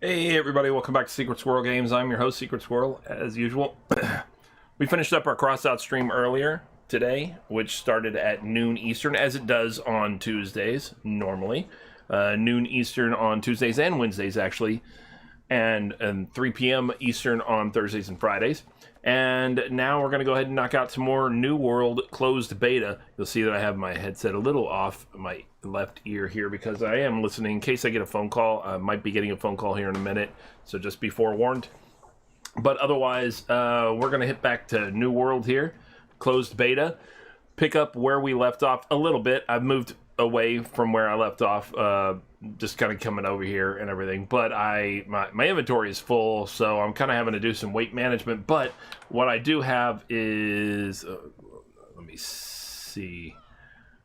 Hey everybody, welcome back to Secret Squirrel Games. I'm your host, Secret Squirrel, as usual. We finished up our crossout stream earlier today, which started at noon Eastern, as it does on Tuesdays, normally. Noon Eastern on Tuesdays and Wednesdays, actually, and 3 p.m. Eastern on Thursdays and Fridays. And now we're going to go ahead and knock out some more New World closed beta. You'll see that I have my headset a little off my left ear here because I am listening in case I get a phone call. I might be getting a phone call here in a minute, so just be forewarned. But otherwise, we're going to hit back to New World here, closed beta, pick up where we left off a little bit. I've moved away from where I left off, just kind of coming over here and everything, but my inventory is full, so I'm kind of having to do some weight management. But what I do have is let me see,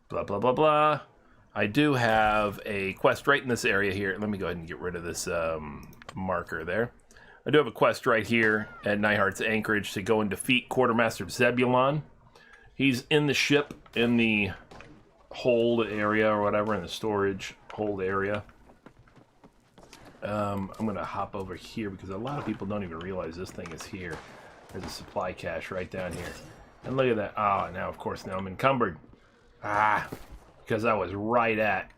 blah blah blah blah. I do have a quest right in this area here. Let me go ahead and get rid of this marker there. I do have a quest right here at Nightheart's Anchorage to go and defeat Quartermaster Zebulon. He's in the ship in the hold area or whatever, in the storage hold area. I'm gonna hop over here because a lot of people don't even realize this thing is here. There's a supply cache right down here, and look at that. Now of course now I'm encumbered, because I was right at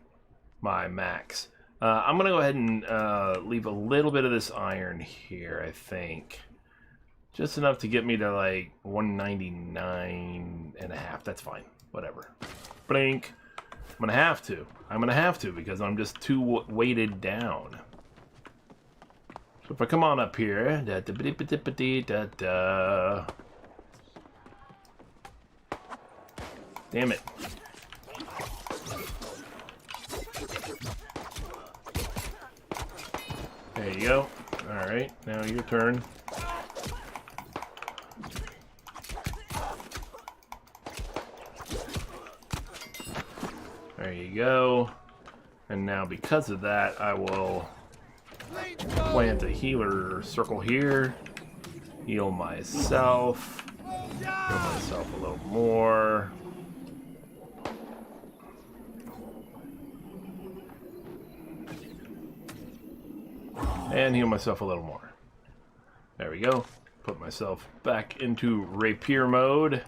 my max. I'm gonna go ahead and leave a little bit of this iron here, I think, just enough to get me to like 199.5. That's fine, whatever. Blink. I'm gonna have to because I'm just too weighted down. So if I come on up here, damn it. There you go. Alright, now your turn. There you go. And now because of that, I will plant a healer circle here. Heal myself. Heal myself a little more. And heal myself a little more. There we go. Put myself back into rapier mode.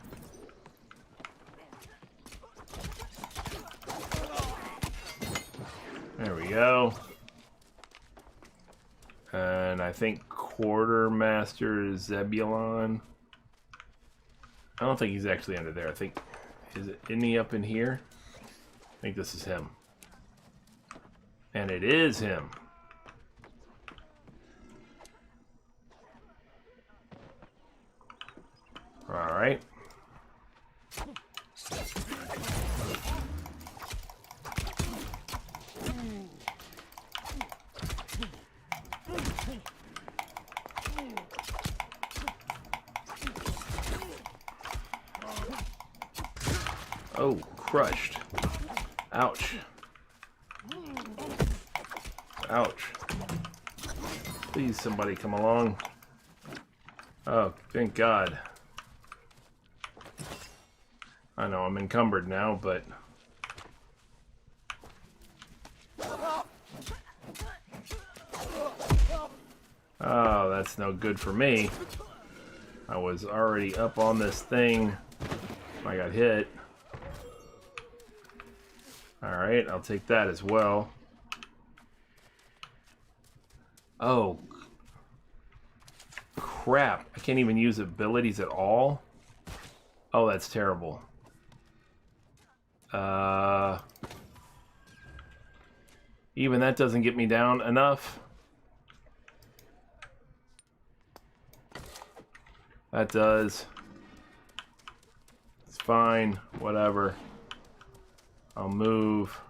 There we go. And I think Quartermaster Zebulon. I don't think he's actually under there. I think, isn't he up in here? I think this is him. And it is him. Alright. Oh, crushed. Ouch. Ouch. Please, somebody come along. Oh, thank God. I know I'm encumbered now, but... Oh, that's no good for me. I was already up on this thing. I got hit. Alright, I'll take that as well. Oh. Crap. I can't even use abilities at all? Oh, that's terrible. Even that doesn't get me down enough. That does. It's fine. Whatever. I'll move.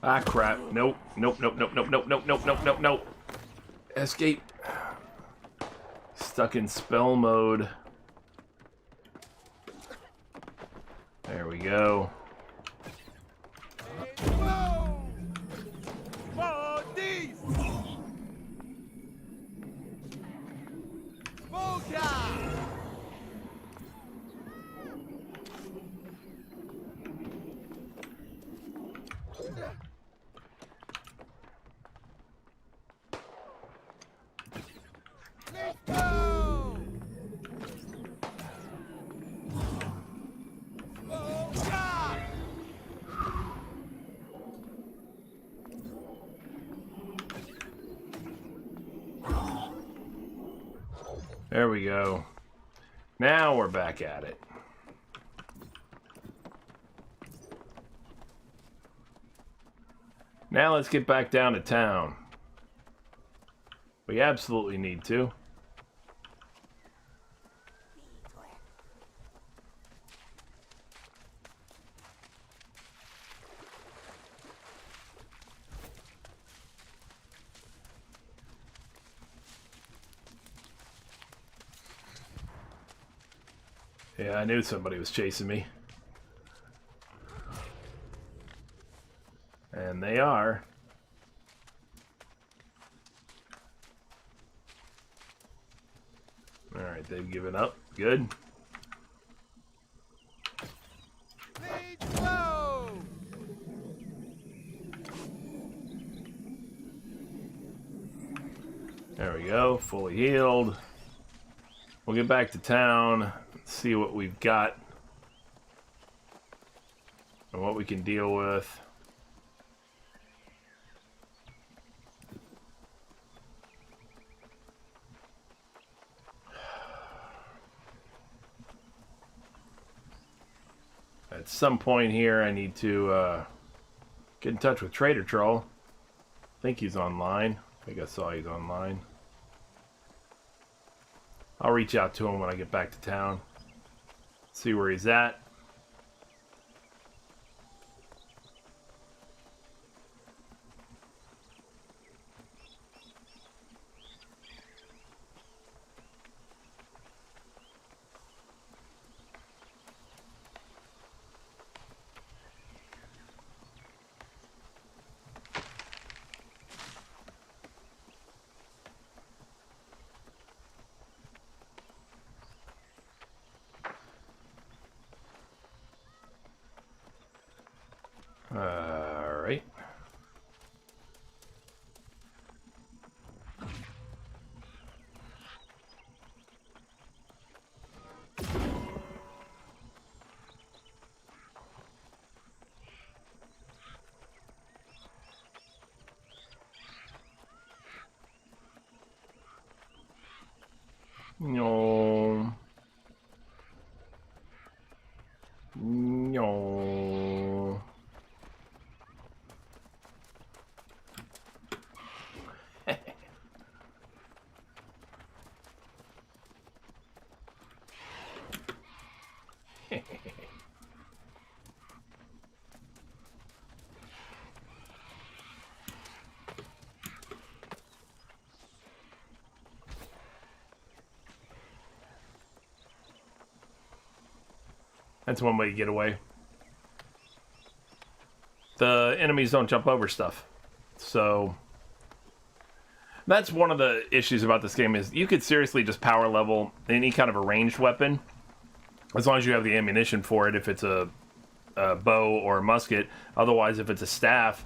Ah, crap. Nope. Nope, nope, nope, nope, nope, nope, nope, nope, nope, nope. Escape. stuck in spell mode. There we go. There we go. Now we're back at it. Now let's get back down to town. We absolutely need to. Yeah, I knew somebody was chasing me. And they are. Alright, they've given up. Good. There we go, fully healed. We'll get back to town, see what we've got and what we can deal with. At some point here, I need to get in touch with Trader Troll. I think he's online. I think I saw he's online. I'll reach out to him when I get back to town. See where he's at. Alright. No. No. That's one way to get away. The enemies don't jump over stuff. So that's one of the issues about this game is you could seriously just power level any kind of a ranged weapon as long as you have the ammunition for it, if it's a bow or a musket. Otherwise, if it's a staff,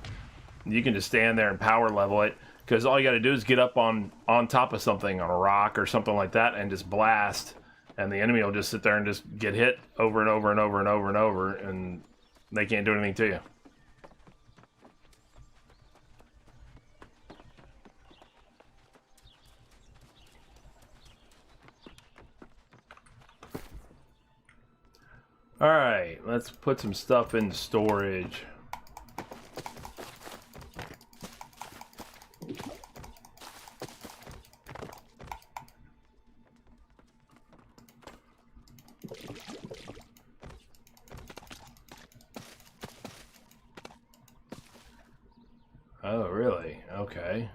you can just stand there and power level it, because all you got to do is get up on top of something, on a rock or something like that, and just blast, and the enemy will just sit there and just get hit over and over and over and over and over, and they can't do anything to you. Alright, let's put some stuff into storage. Oh, really? Okay.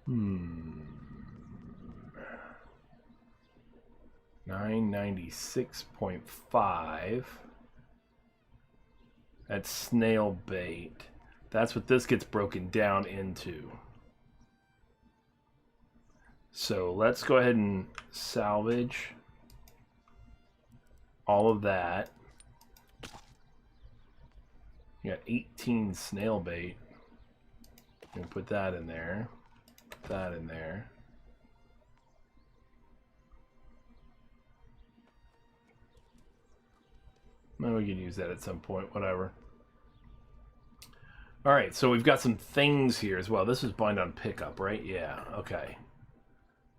$996.5. That's snail bait. That's what this gets broken down into. So let's go ahead and salvage all of that. You got 18 snail bait. You can put that in there. Put that in there. Maybe we can use that at some point, whatever. Alright, so we've got some things here as well. This is bind on pickup, right? Yeah, okay.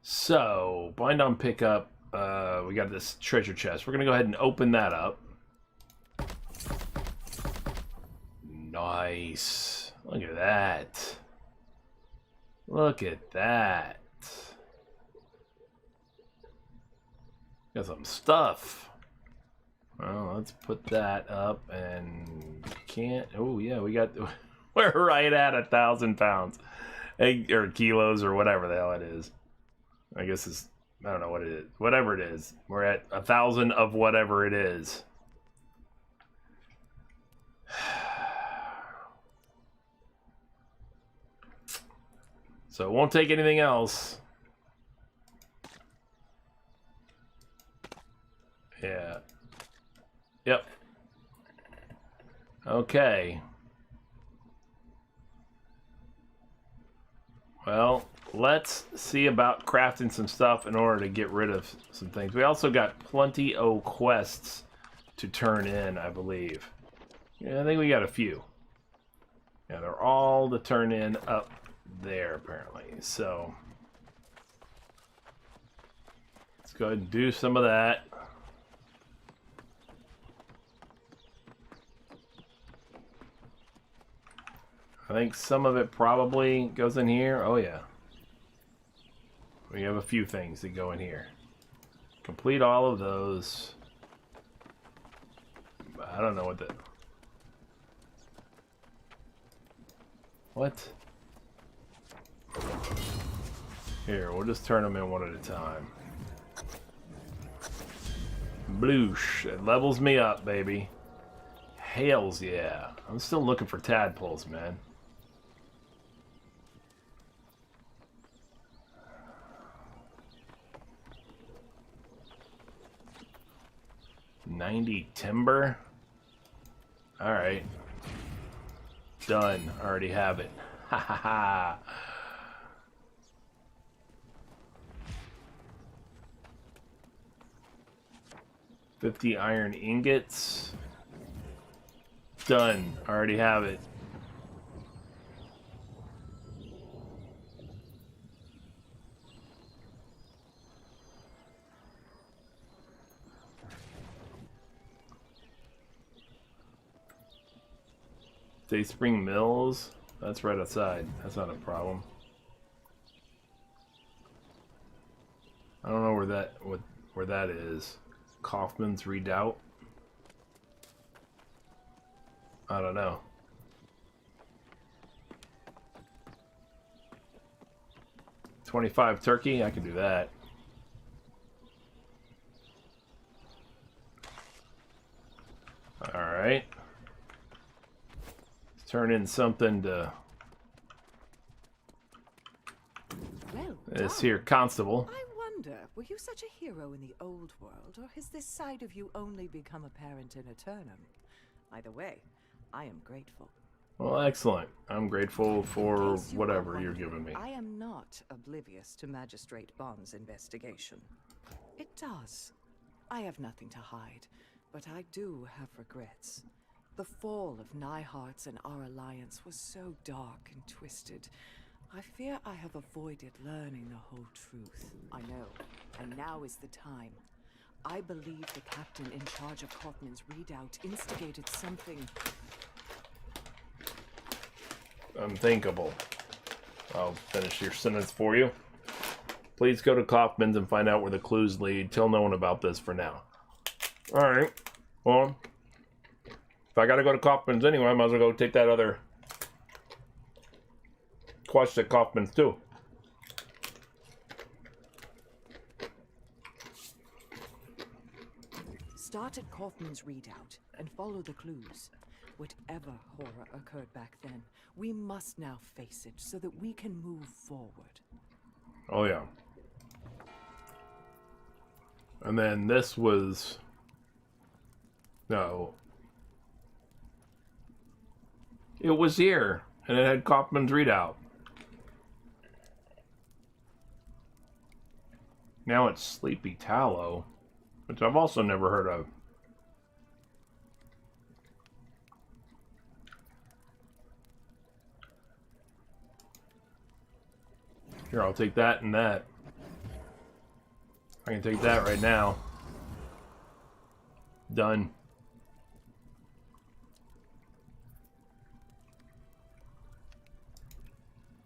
So, bind on pickup, we got this treasure chest. We're going to go ahead and open that up. Nice. Look at that. Look at that. Got some stuff. Well, let's put that up and can't. Oh, yeah, we got. We're right at 1,000 pounds. Or kilos or whatever the hell it is. I guess it's. I don't know what it is. Whatever it is. We're at 1,000 of whatever it is. So it won't take anything else. Yeah. Yep. Okay. Well, let's see about crafting some stuff in order to get rid of some things. We also got plenty of quests to turn in, I believe. Yeah, I think we got a few. Yeah, they're all to turn in up there, apparently. So, let's go ahead and do some of that. I think some of it probably goes in here. Oh, yeah. We have a few things that go in here. Complete all of those. I don't know what the... What? Here, we'll just turn them in one at a time. Bloosh. It levels me up, baby. Hells yeah. I'm still looking for tadpoles, man. $90 timber. All right. Done. Already have it. Ha ha ha. $50 iron ingots. Done. Already have it. Day Spring Mills. That's right outside. That's not a problem. I don't know where that is. Kaufman's Redoubt. I don't know. $25 turkey. I can do that. All right. Turn in something to this here constable. I wonder, were you such a hero in the old world, or has this side of you only become apparent in Eternum? Either way, I am grateful. Well, excellent. I'm grateful for whatever you're giving me. I am not oblivious to Magistrate Bond's investigation. It does. I have nothing to hide, but I do have regrets. The fall of Nyhartz and our alliance was so dark and twisted. I fear I have avoided learning the whole truth. I know, and now is the time. I believe the captain in charge of Kaufman's Redoubt instigated something unthinkable. I'll finish your sentence for you. Please go to Kaufman's and find out where the clues lead. Tell no one about this for now. Alright. Well, if I gotta go to Kaufman's anyway, I might as well go take that other quest at Kaufman's too. Start at Kaufman's readout and follow the clues. Whatever horror occurred back then, we must now face it so that we can move forward. Oh, yeah. And then this was... No. It was here, and it had Kaufman's readout. Now it's Sleepy Tallow, which I've also never heard of. Here, I'll take that and that. I can take that right now. Done.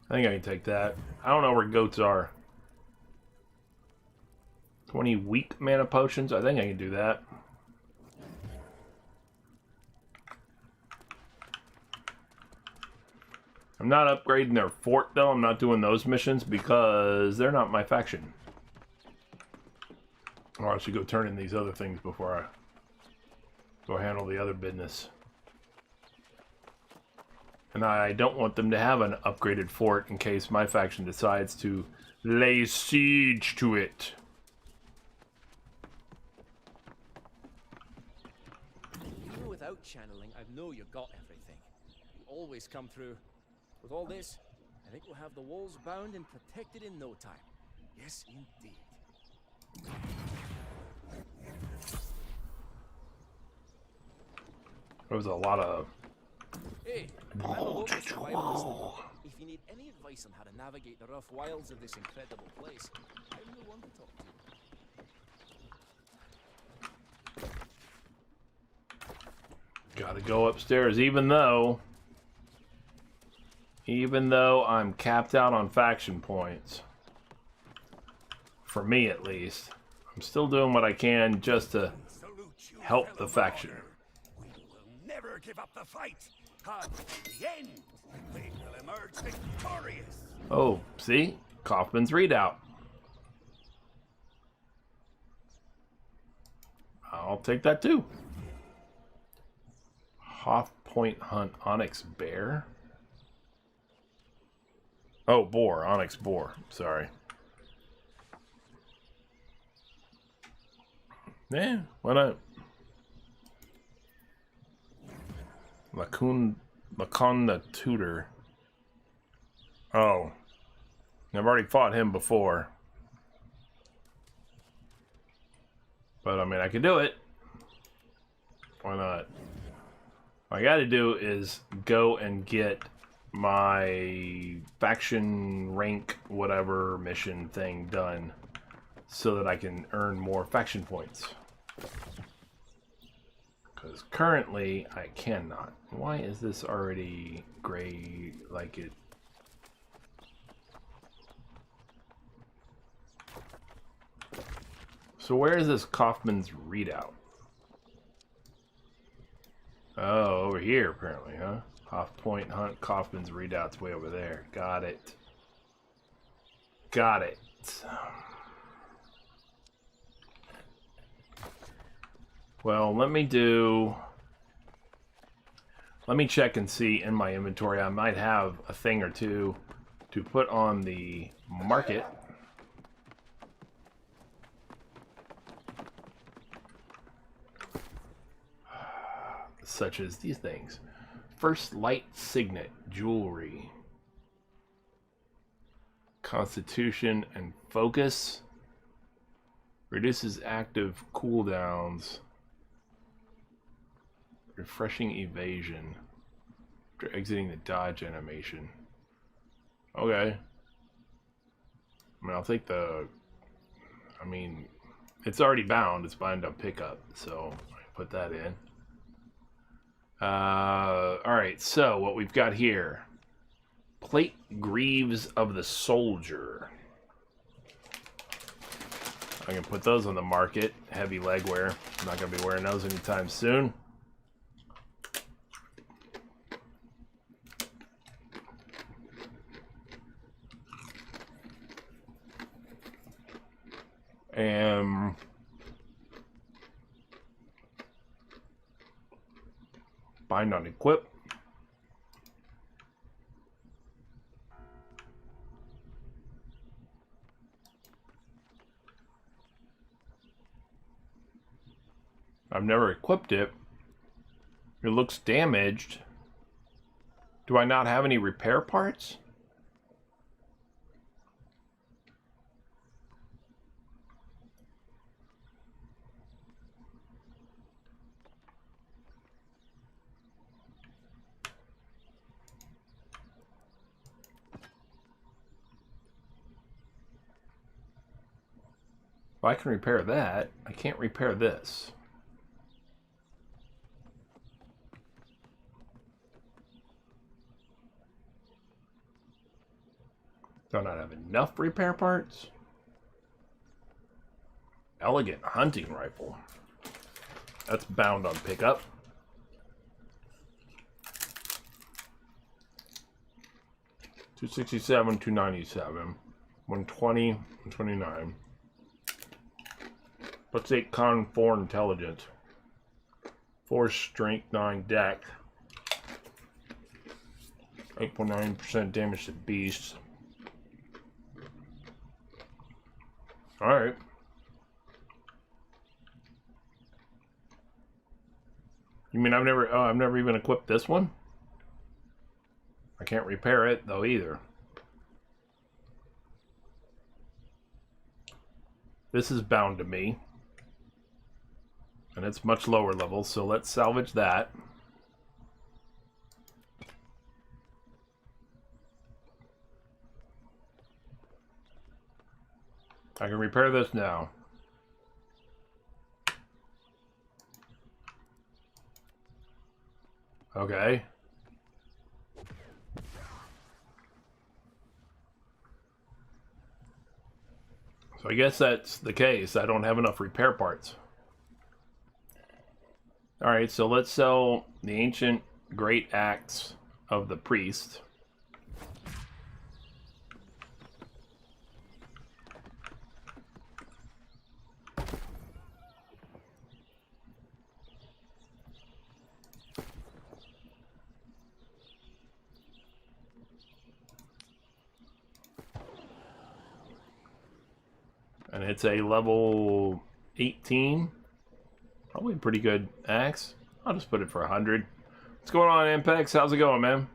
I think I can take that. I don't know where goats are. 20 weak mana potions? I think I can do that. I'm not upgrading their fort, though. I'm not doing those missions because they're not my faction. Or I should go turn in these other things before I go handle the other business. And I don't want them to have an upgraded fort in case my faction decides to lay siege to it. Even without channeling, I know you got everything. You always come through. With all this, I think we'll have the walls bound and protected in no time. Yes, indeed. There was a lot of... Hey, I'm a local survivalist. If you need any advice on how to navigate the rough wilds of this incredible place, I'm the one to talk to. Gotta go upstairs, even though I'm capped out on faction points. For me, at least. I'm still doing what I can just to help the faction. We will never give up the fight. At the end, we will emerge victorious. Oh, see? Kaufman's readout. I'll take that too. Hoth Point Hunt Onyx Bear. Oh, Boar. Onyx Boar. Sorry. Yeah, why not? Laconda Tutor. Oh. I've already fought him before. But, I mean, I can do it. Why not? What I gotta do is go and get my faction rank whatever mission thing done so that I can earn more faction points. Because currently I cannot. Why is this already gray like it? So where is this Kaufman's readout? Oh, over here apparently, huh? Hoth Point Hunt Kaufman's readout's way over there. Got it. Got it. Well, let me check and see in my inventory. I might have a thing or two to put on the market. Such as these things. First Light Signet Jewelry. Constitution and Focus. Reduces active cooldowns. Refreshing Evasion. After exiting the dodge animation. Okay. I mean, I'll take the... I mean, it's already bound. It's bound on pickup. So, I put that in. Alright, so what we've got here. Plate Greaves of the Soldier. I can put those on the market. Heavy leg wear. I'm not going to be wearing those anytime soon. And Bind on equip. I've never equipped it. It looks damaged. Do I not have any repair parts? If I can repair that, I can't repair this. Do I not have enough repair parts? Elegant hunting rifle. That's bound on pickup. $267, $297, $120, $129. Let's say con 4 intelligence. 4 strength, 9 deck. 8.9% damage to beasts. Alright. You mean I've never even equipped this one? I can't repair it though either. This is bound to me. And it's much lower level, so let's salvage that. I can repair this now. Okay. So I guess that's the case. I don't have enough repair parts. Alright, so let's sell the ancient great axe of the priest. And it's a level 18. Probably a pretty good axe. I'll just put it for 100. What's going on, Impex? How's it going, man?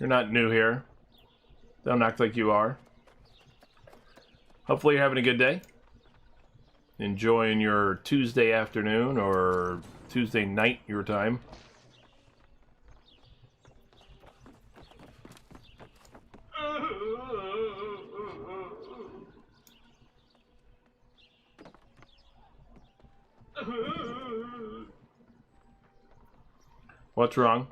You're not new here. Don't act like you are. Hopefully you're having a good day. Enjoying your Tuesday afternoon or Tuesday night your time. What's wrong?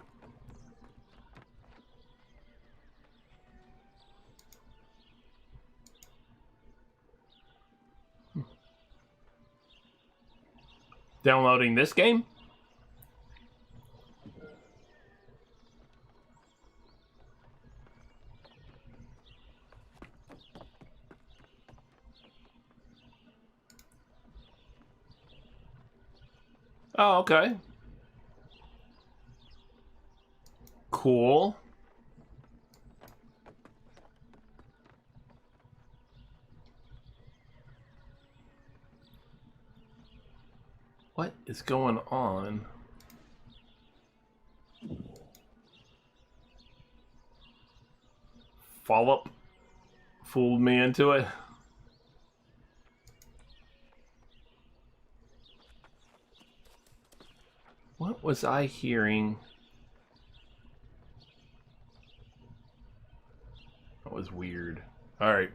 Downloading this game? Oh, okay. Cool. What is going on? Follow-up fooled me into it. What was I hearing? That was weird. Alright.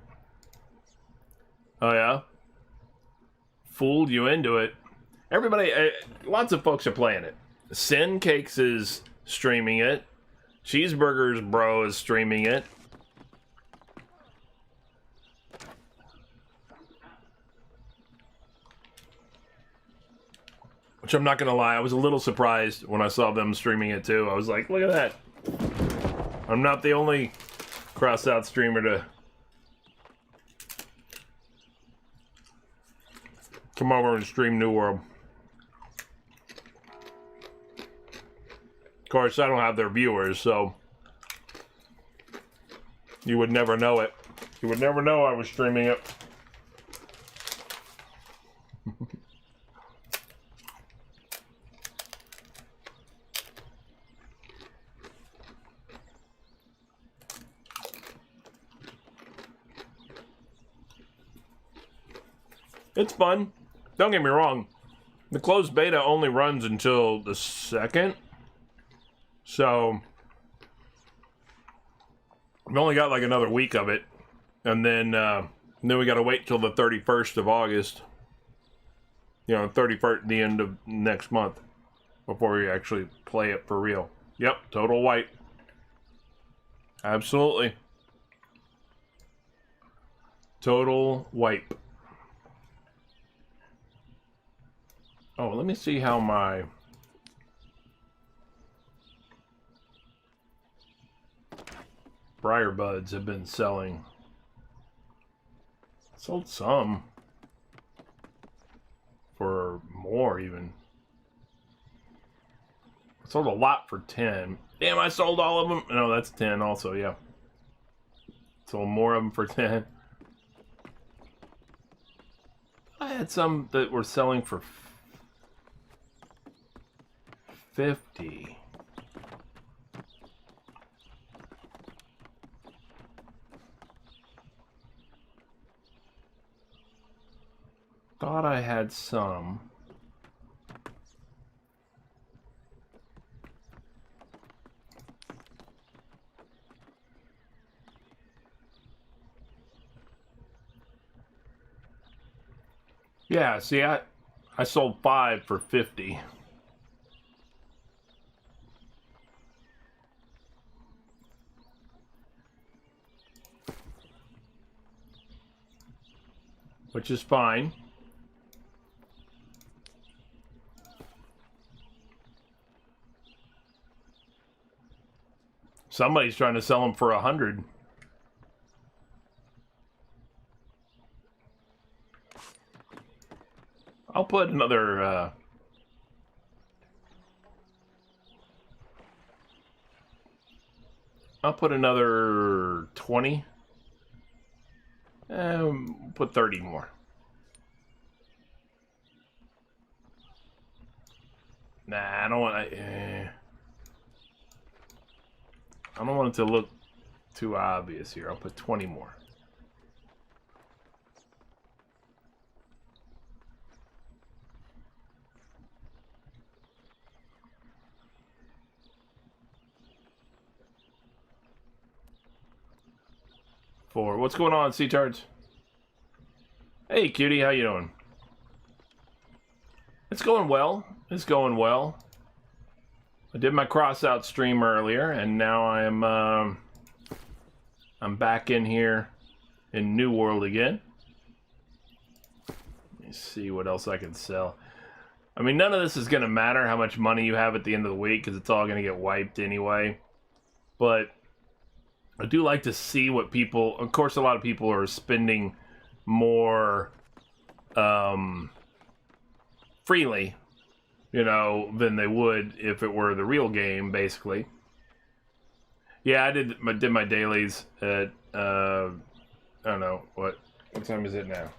Oh yeah? Fooled you into it. Everybody, lots of folks are playing it. Sin Cakes is streaming it. Cheeseburgers Bro is streaming it. Which I'm not gonna lie, I was a little surprised when I saw them streaming it too. I was like, look at that. I'm not the only cross out streamer to come over and stream New World. course, I don't have their viewers, so you would never know it. You would never know I was streaming it. It's fun. Don't get me wrong. The closed beta only runs until the 2nd. So, we've only got like another week of it. And then we got to wait till the 31st of August. You know, 31st, the end of next month. Before we actually play it for real. Yep, total wipe. Absolutely. Total wipe. Oh, let me see how my Briar Buds have been selling. Sold some for more even. I sold a lot for 10. Damn, I sold all of them. No, that's 10 also, yeah. Sold more of them for 10. I had some that were selling for 50. Thought I had some. Yeah, see, I sold 5 for 50. Which is fine. Somebody's trying to sell them for 100. I'll put another I'll put another 20. Put 30 more. Nah, I don't want. I don't want it to look too obvious here. I'll put 20 more. What's going on, C-Tards? Hey, cutie, how you doing? It's going well. It's going well. I did my cross-out stream earlier, and now I'm back in here in New World again. Let me see what else I can sell. I mean, none of this is going to matter how much money you have at the end of the week, because it's all going to get wiped anyway. But I do like to see what people... Of course, a lot of people are spending more freely, you know, than they would if it were the real game, basically. Yeah, I did my dailies at, I don't know, what time is it now?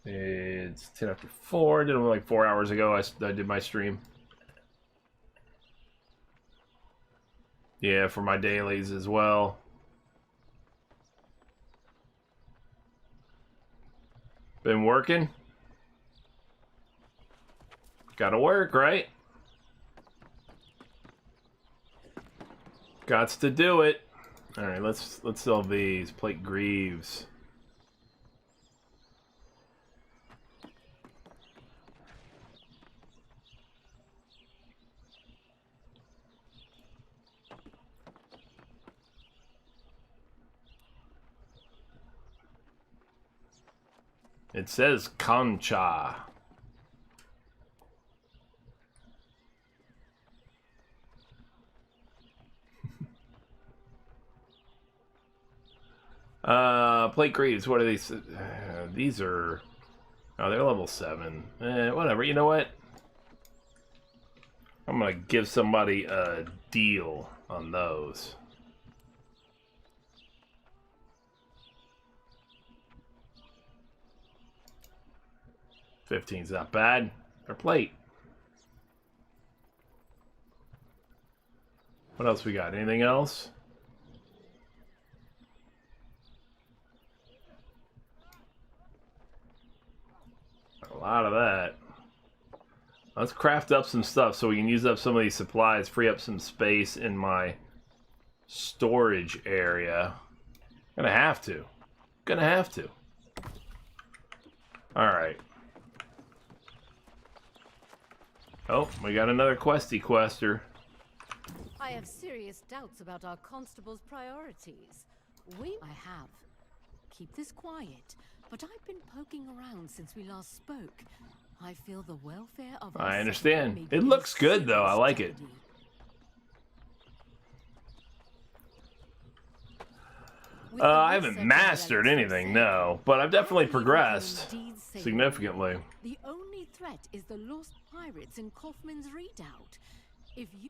It's 10 after 4. I did them like 4 hours ago. I did my stream. Yeah, for my dailies as well. Been working. Gotta work, right? Gots to do it. All right, let's sell these plate greaves. It says concha. Plate greaves, what are these? These are... Oh, they're level 7. Whatever, you know what? I'm gonna give somebody a deal on those. $15's not bad. Per plate. What else we got? Anything else? A lot of that. Let's craft up some stuff so we can use up some of these supplies, free up some space in my storage area. Gonna have to. Gonna have to. Alright. Oh, we got another questy quester. I have serious doubts about our constable's priorities. I have. Keep this quiet, but I've been poking around since we last spoke. I feel the welfare of I our understand. settlement may It be looks in good, though. I serious like it. jeopardy. With the I haven't research and mastered relics anything, of no, but I've definitely Squirrel, progressed indeed say significantly. the only threat is the lost pirates in Kaufman's redoubt. If you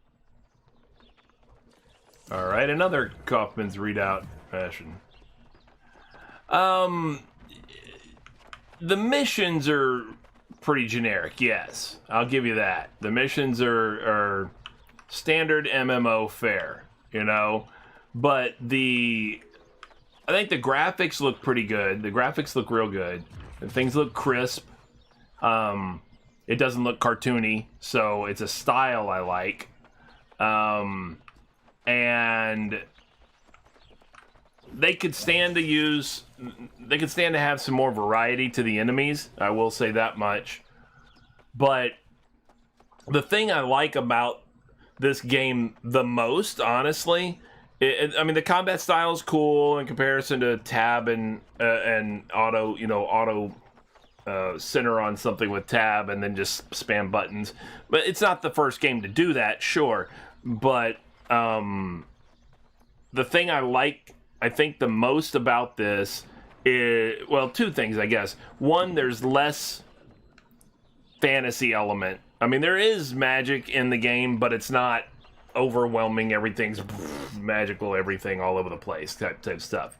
Alright, another Kaufman's Redoubt fashion. The missions are pretty generic, yes. I'll give you that. The missions are standard MMO fare, you know? But I think the graphics look pretty good. The graphics look real good. And things look crisp. It doesn't look cartoony, so it's a style I like. And they could stand to have some more variety to the enemies. I will say that much. But the thing I like about this game the most, honestly, I mean, the combat style is cool in comparison to tab and auto center on something with tab and then just spam buttons. But it's not the first game to do that, sure. But the thing I think the most about this is, well, two things, I guess. One, there's less fantasy element. I mean, there is magic in the game, but it's not overwhelming. Everything's magical, everything all over the place type stuff.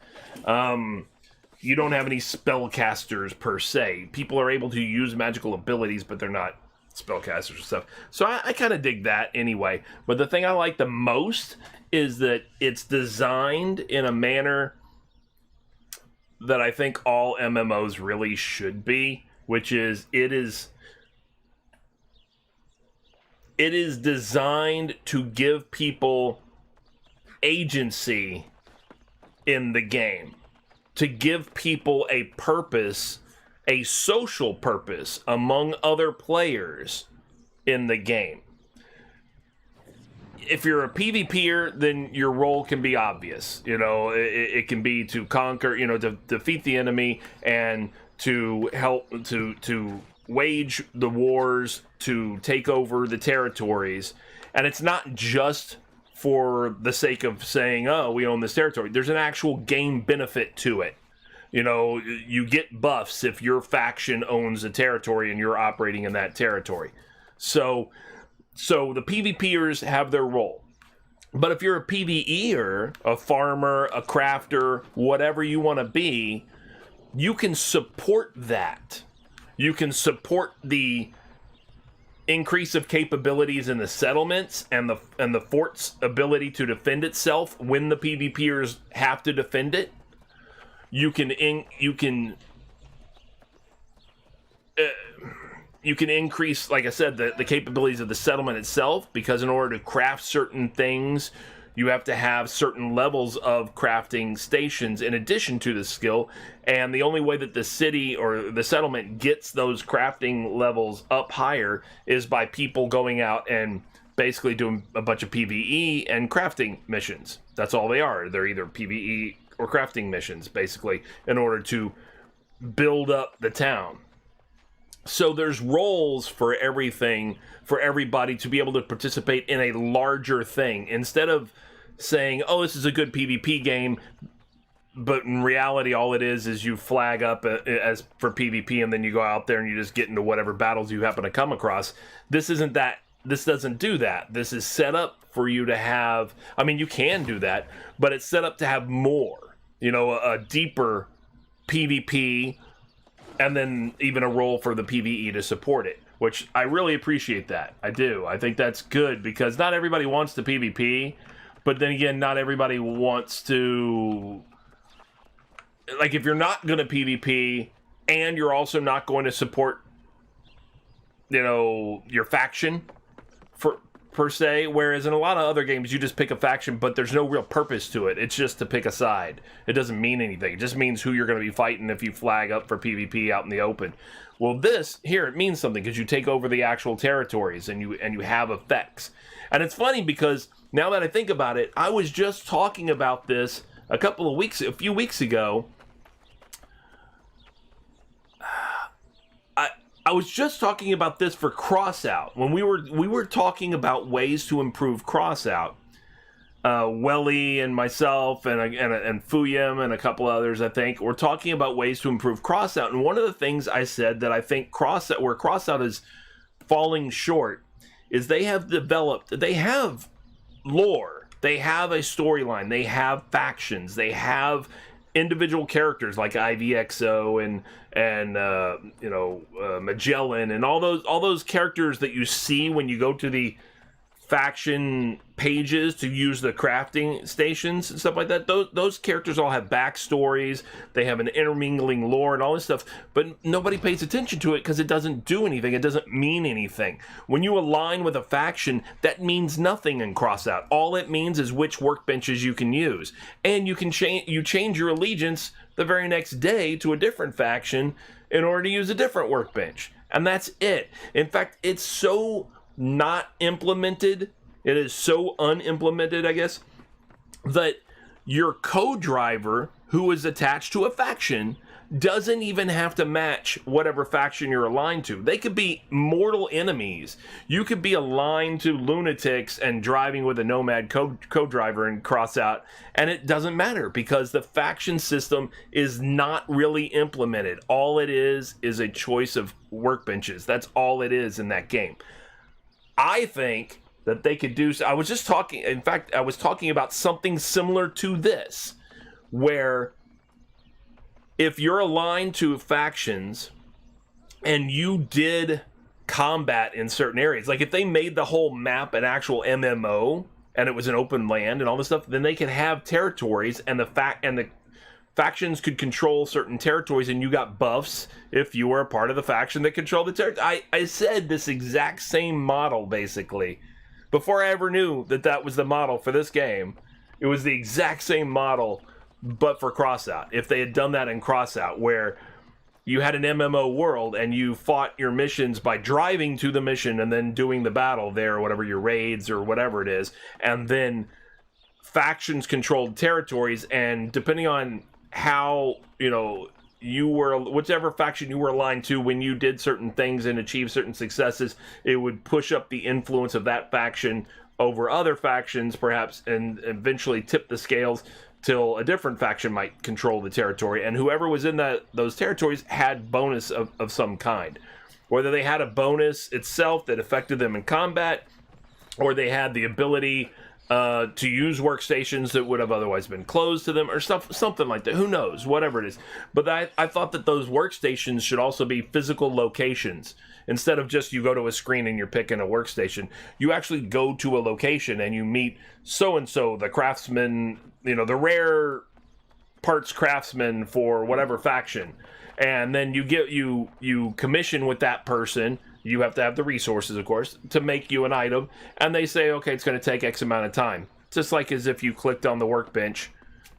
You don't have any spellcasters per se. People are able to use magical abilities, but they're not spellcasters and stuff. So I kind of dig that anyway. But the thing I like the most is that it's designed in a manner that I think all MMOs really should be, which is it is designed to give people agency in the game, to give people a purpose, a social purpose among other players in the game. If you're a PvPer, then your role can be obvious. You know, it can be to conquer, you know, to defeat the enemy and to help to wage the wars, to take over the territories. And it's not just for the sake of saying, oh, we own this territory. There's an actual game benefit to it. You know, you get buffs if your faction owns a territory and you're operating in that territory. So the PvPers have their role. But if you're a PvEer, a farmer, a crafter, whatever you want to be, you can support that. You can support the increase of capabilities in the settlements and the fort's ability to defend itself when the PvPers have to defend it. You can increase, like I said, the capabilities of the settlement itself, because in order to craft certain things, you have to have certain levels of crafting stations in addition to the skill. And the only way that the city or the settlement gets those crafting levels up higher is by people going out and basically doing a bunch of PvE and crafting missions. That's all they are. They're either PvE or crafting missions, basically, in order to build up the town. So there's roles for everything, for everybody to be able to participate in a larger thing. Instead of saying, oh, this is a good PvP game, but in reality, all it is you flag up as for PvP, and then you go out there and you just get into whatever battles you happen to come across. This isn't that this doesn't do that. This is set up for you to have, I mean, you can do that, but it's set up to have more, you know, a deeper PvP, and then even a role for the PvE to support it, which I really appreciate that. I do. I think that's good, because not everybody wants the PvP, but then again, not everybody wants to, like, if you're not going to PvP and you're also not going to support, you know, your faction per se, whereas in a lot of other games you just pick a faction, but there's no real purpose to it. It's just to pick a side. It doesn't mean anything. It just means who you're going to be fighting if you flag up for PvP out in the open. Well, this here, it means something, because you take over the actual territories and you have effects. And it's funny, because now that I think about it, I was just talking about this a few weeks ago. I was just talking about this for Crossout when we were talking about ways to improve Crossout. Welly and myself and Fuyem and a couple others, I think, were talking about ways to improve Crossout. And one of the things I said that I think where Crossout is falling short is they have lore, they have a storyline, they have factions, they have individual characters like IVXO and Magellan and all those characters that you see when you go to the faction pages to use the crafting stations and stuff like that. Those characters all have backstories. They have an intermingling lore and all this stuff, but nobody pays attention to it because it doesn't do anything. It doesn't mean anything. When you align with a faction, that means nothing in Crossout. All it means is which workbenches you can use, and you change your allegiance the very next day to a different faction in order to use a different workbench, and that's it. In fact, it's so not implemented, it is so unimplemented, I guess, that your co-driver who is attached to a faction doesn't even have to match whatever faction you're aligned to. They could be mortal enemies. You could be aligned to lunatics and driving with a nomad co-driver and Crossout, and it doesn't matter because the faction system is not really implemented. All it is a choice of workbenches. That's all it is in that game. I think that they could do. I was talking about something similar to this, where if you're aligned to factions and you did combat in certain areas, like if they made the whole map an actual MMO and it was an open land and all this stuff, then they could have territories, and the factions could control certain territories, and you got buffs if you were a part of the faction that controlled the territory. I said this exact same model, basically. Before I ever knew that was the model for this game, it was the exact same model, but for Crossout. If they had done that in Crossout, where you had an MMO world and you fought your missions by driving to the mission and then doing the battle there, or whatever, your raids or whatever it is, and then factions controlled territories, and depending on how, whichever faction you were aligned to, when you did certain things and achieved certain successes, it would push up the influence of that faction over other factions, perhaps, and eventually tip the scales till a different faction might control the territory, and whoever was in those territories had bonus of some kind. Whether they had a bonus itself that affected them in combat, or they had the ability to use workstations that would have otherwise been closed to them, or something like that. Who knows? Whatever it is. But I thought that those workstations should also be physical locations. Instead of just you go to a screen and you're picking a workstation, you actually go to a location and you meet so-and-so, the craftsman, the rare parts craftsman for whatever faction. And then you commission with that person. You have to have the resources, of course, to make you an item. And they say, okay, it's going to take X amount of time. Just like as if you clicked on the workbench,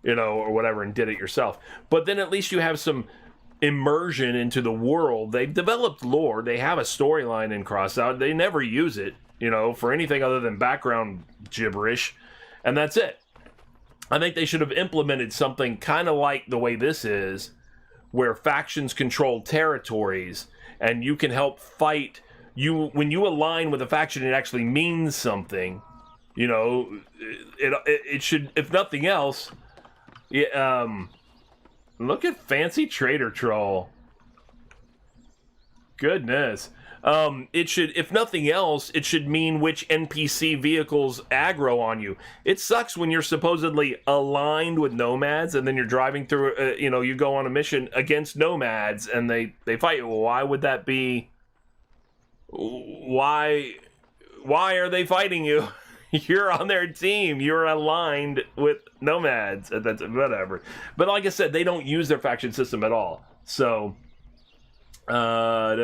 or whatever, and did it yourself. But then at least you have some immersion into the world. They've developed lore. They have a storyline in Crossout. They never use it, for anything other than background gibberish. And that's it. I think they should have implemented something kind of like the way this is, where factions control territories, and you can help fight. When you align with a faction, it actually means something. It should, if nothing else. Look at fancy Trader Troll. Goodness. It should, if nothing else, it should mean which NPC vehicles aggro on you. It sucks when you're supposedly aligned with nomads and then you're driving through, you go on a mission against nomads and they fight you. Well, why would that be? Why are they fighting you? You're on their team. You're aligned with nomads. That's whatever. But like I said, they don't use their faction system at all. So, I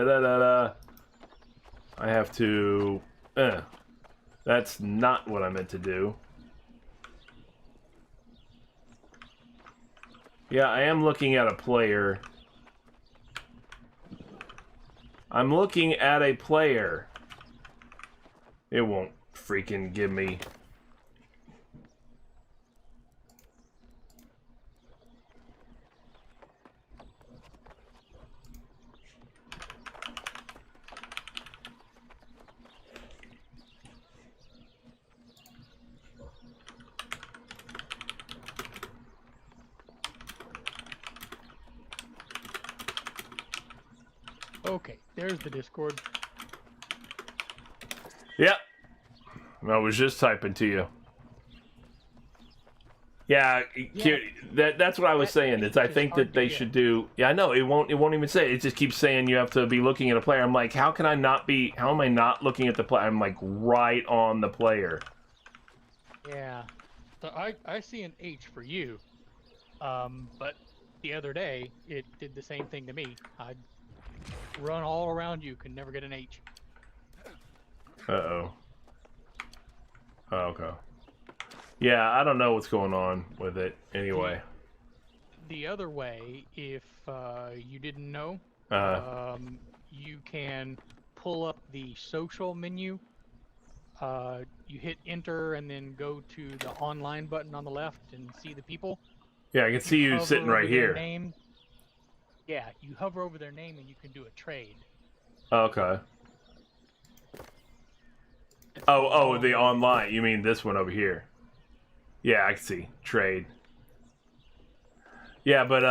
have to... that's not what I meant to do. Yeah, I am looking at a player. I'm looking at a player. It won't freaking give me... Okay, there's the Discord. Yep. I was just typing to you. Yeah, that's what I was saying. Is I think that they should do. Yeah, I know it won't even say. It just keeps saying you have to be looking at a player. I'm like, how can I not be? How am I not looking at the player? I'm like right on the player. Yeah, so I see an H for you, but the other day it did the same thing to me. I'd run all around you, could never get an H. Uh-oh. Oh, okay. Yeah, I don't know what's going on with it. Anyway. The other way, if you didn't know, you can pull up the social menu. You hit enter and then go to the online button on the left and see the people. Yeah, I can see you sitting right here. Yeah, you hover over their name and you can do a trade. Okay. Oh, the online. You mean this one over here? Yeah, I can see trade. Yeah, but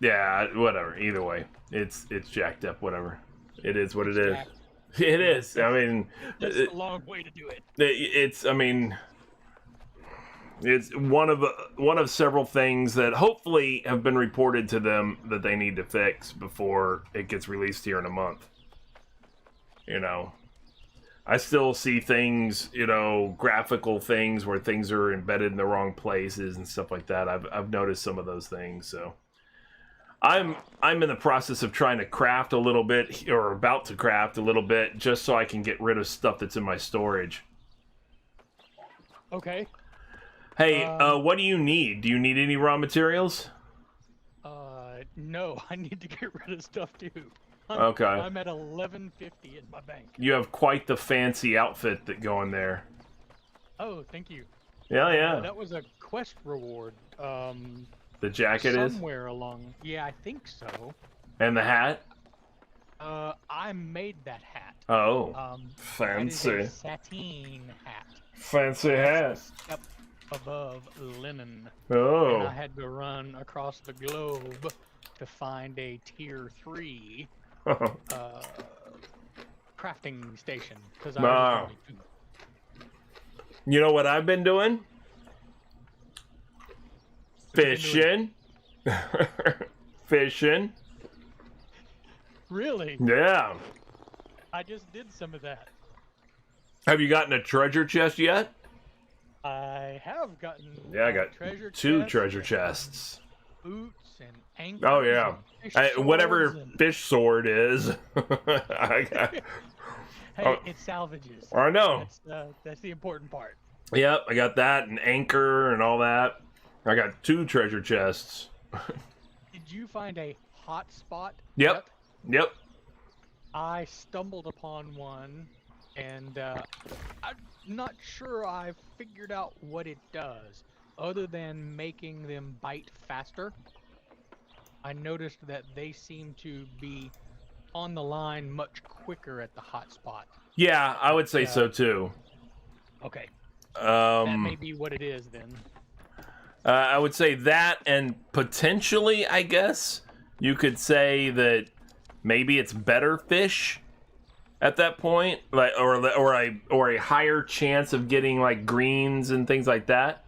yeah, whatever. Either way, it's jacked up. Whatever. It is what it is. It is. I mean, that's a long way to do it. It's. I mean, it's one of several things that hopefully have been reported to them that they need to fix before it gets released here in a month. You know, I still see things, graphical things where things are embedded in the wrong places and stuff like that. I've noticed some of those things. So I'm in the process of trying to craft a little bit, or about to craft a little bit, just so I can get rid of stuff that's in my storage. Okay. Hey, what do you need? Do you need any raw materials? No, I need to get rid of stuff too. Okay. I'm at 1150 in my bank. You have quite the fancy outfit that going there. Oh, thank you. Yeah. That was a quest reward. The jacket is? Somewhere along. Yeah, I think so. And the hat? I made that hat. Oh, fancy. That is a sateen hat. Fancy hat. Step above linen. Oh. And I had to run across the globe to find a tier 3 crafting station, because I was only 2. You know what I've been doing? Fishing. Fishing. Really? Yeah. I just did some of that. Have you gotten a treasure chest yet? I have gotten. Yeah, I got treasure 2 chests, treasure chests. Boots and anchors. Oh yeah, whatever and... fish sword is. I got... Hey, it salvages. I know. That's the important part. Yep, I got that, and anchor and all that. I got 2 treasure chests. Did you find a hot spot? Yep. I stumbled upon one, and I'm not sure I've figured out what it does, other than making them bite faster. I noticed that they seem to be on the line much quicker at the hot spot. Yeah, I would say so too. Okay. That may be what it is then. I would say that, and potentially, I guess, you could say that maybe it's better fish at that point, like or a higher chance of getting like greens and things like that.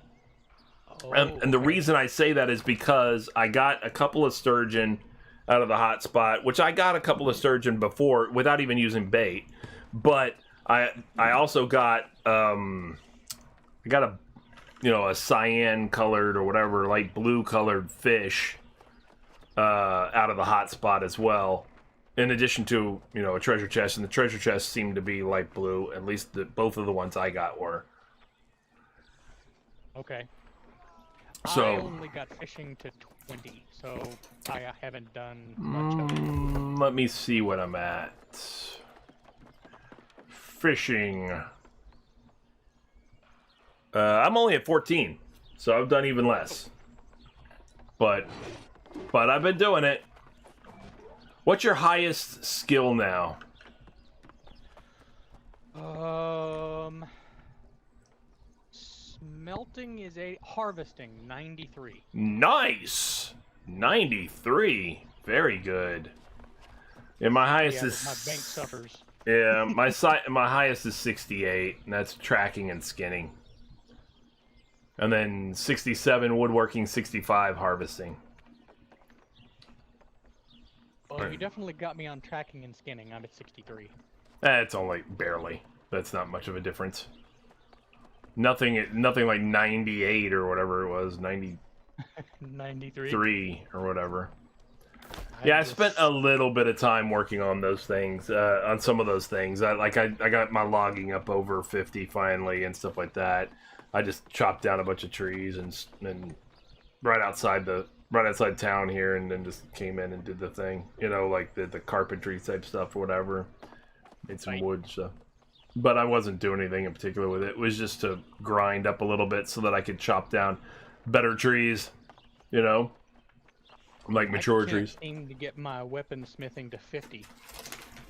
Oh, And the reason I say that is because I got a couple of sturgeon out of the hot spot, which I got a couple of sturgeon before without even using bait. But I also got a cyan colored or whatever, light blue colored fish out of the hot spot as well. In addition to, a treasure chest, and the treasure chest seemed to be light blue. At least both of the ones I got were. Okay. So I only got fishing to 20, so I haven't done much of it. let me see what I'm at. Fishing. I'm only at 14, so I've done even less. But I've been doing it. What's your highest skill now? Smelting is harvesting 93. Nice. 93. Very good. And my highest Yeah, is my bank suffers. Yeah, my highest is 68, and that's tracking and skinning. And then 67 woodworking, 65 harvesting. Well, you definitely got me on tracking and skinning. I'm at 63. It's only barely. That's not much of a difference. Nothing like 98 or whatever it was, 93 93. or whatever. Yeah, I spent a little bit of time working on those things, on some of those things. I got my logging up over 50 finally and stuff like that. I just chopped down a bunch of trees and right outside town here, and then just came in and did the thing, like the carpentry type stuff or whatever. Made some wood stuff. But I wasn't doing anything in particular with it. It was just to grind up a little bit so that I could chop down better trees, like mature trees. I can't seem to get my weaponsmithing to 50.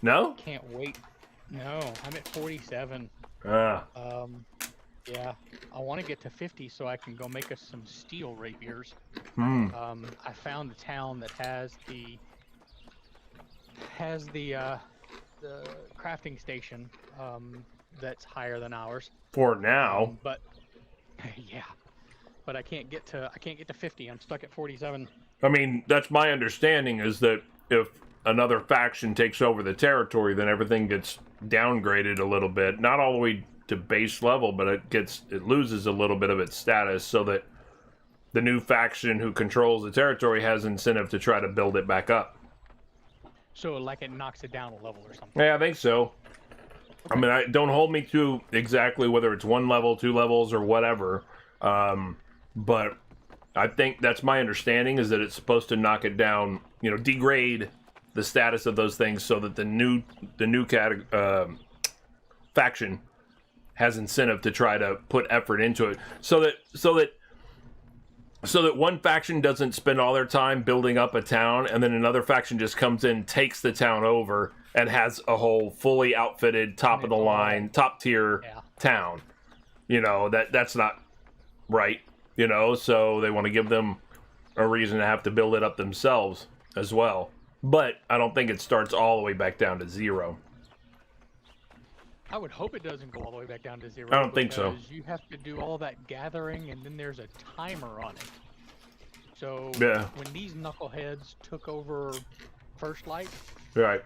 No? Can't wait. No, I'm at 47. Ah. Yeah, I want to get to 50 so I can go make us some steel rapiers. I found a town that has the crafting station that's higher than ours. For now. But yeah, but I can't get to 50. I'm stuck at 47. I mean, that's my understanding, is that if another faction takes over the territory, then everything gets downgraded a little bit. Not all the way to base level, but it loses a little bit of its status, so that the new faction who controls the territory has incentive to try to build it back up. So like it knocks it down a level or something. Yeah, I think so. Okay. I mean, don't hold me to exactly whether it's 1 level, 2 levels, or whatever. But I think that's my understanding, is that it's supposed to knock it down, degrade the status of those things, so that the new faction has incentive to try to put effort into it, so that one faction doesn't spend all their time building up a town, and then another faction just comes in, takes the town over, and has a whole fully outfitted, top of the line, top tier town. That's not right. So they want to give them a reason to have to build it up themselves as well. But I don't think it starts all the way back down to 0. I would hope it doesn't go all the way back down to 0. I don't think so. Because you have to do all that gathering, and then there's a timer on it. So when these knuckleheads took over First Light, right,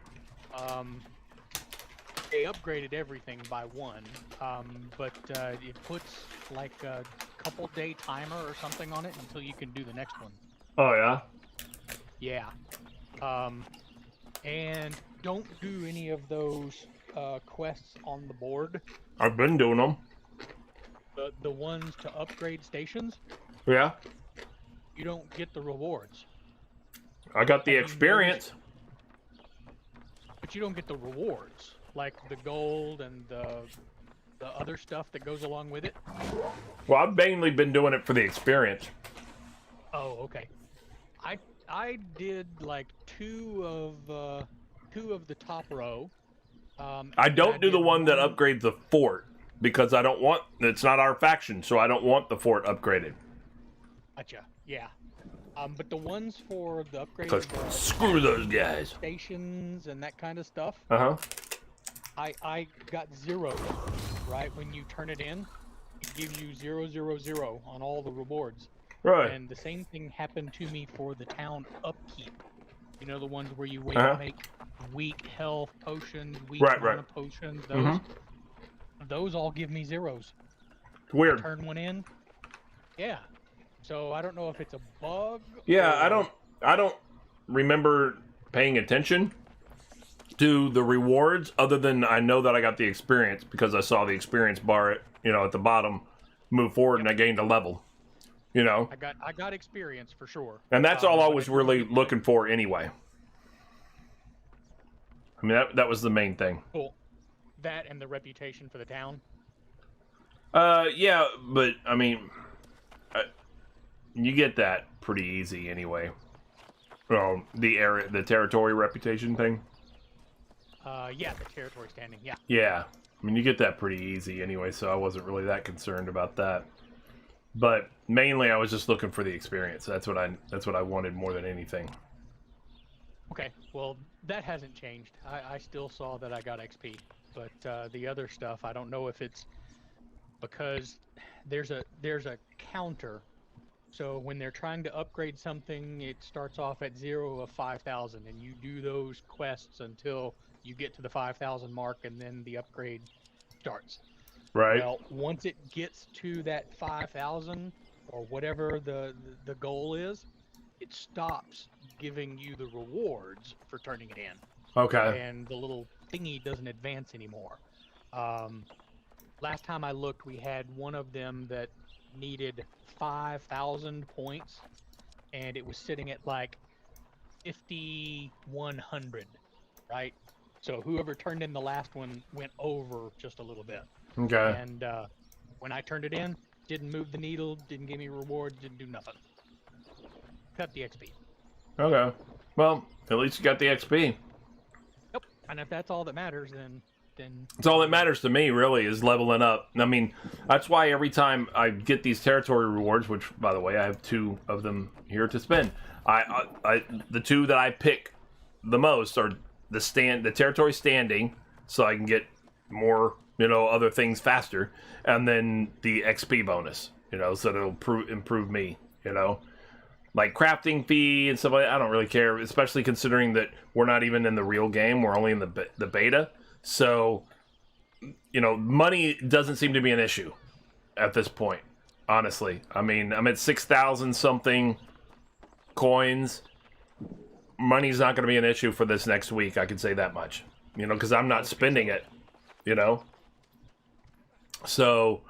they upgraded everything by 1, but it puts like a couple-day timer or something on it until you can do the next one. Oh yeah. Yeah. And don't do any of those quests on the board. I've been doing them. The ones to upgrade stations. Yeah. You don't get the rewards. I got the experience. But you don't get the rewards, like the gold and the other stuff that goes along with it. Well, I've mainly been doing it for the experience. Oh, okay. I did like two of the top row. I don't do the one that upgrades the fort, because I don't want, it's not our faction, so I don't want the fort upgraded. Gotcha. Yeah. But the ones for the upgrade, Because screw those guys. stations and that kind of stuff, Uh-huh. I got 0, right? When you turn it in, it gives you 0, 0, 0 on all the rewards. Right. And the same thing happened to me for the town upkeep. You know, the ones where you make weak health potions, weak mana potions, those all give me 0s. Weird. Turn one in. Yeah. So I don't know if it's a bug. Yeah, or... I don't remember paying attention to the rewards other than I know that I got the experience because I saw the experience bar at the bottom move forward and I gained a level. I got experience for sure. And that's all I was really looking for anyway. I mean that was the main thing. Cool. That and the reputation for the town. Yeah, but I mean you get that pretty easy anyway. Well, the territory reputation thing. Yeah, the territory standing. Yeah. Yeah, I mean you get that pretty easy anyway, so I wasn't really that concerned about that. But mainly, I was just looking for the experience. That's what I wanted more than anything. Okay, well that hasn't changed. I still saw that I got XP, but the other stuff I don't know if it's because there's a counter. So when they're trying to upgrade something, it starts off at 0 of 5,000, and you do those quests until you get to the 5,000 mark, and then the upgrade starts. Right. Well, once it gets to that 5,000 or whatever the goal is, it stops giving you the rewards for turning it in. Okay. And the little thingy doesn't advance anymore. Last time I looked, we had one of them that needed 5,000 points, and it was sitting at like 5,100, right? So whoever turned in the last one went over just a little bit. Okay. And when I turned it in, didn't move the needle, didn't give me rewards, didn't do nothing. Cut the XP. Okay. Well, at least you got the XP. Yep. And if that's all that matters, then it's all that matters to me, really, is leveling up. I mean, that's why every time I get these territory rewards, which, by the way, I have 2 of them here to spend. The 2 that I pick the most are the territory standing, so I can get more, other things faster, and then the XP bonus, so it'll improve me, like crafting fee and stuff like that. I don't really care, especially considering that we're not even in the real game; we're only in the beta. So, money doesn't seem to be an issue at this point, honestly. I mean, I'm at 6,000 something coins. Money's not going to be an issue for this next week, I can say that much. Because I'm not spending it, So,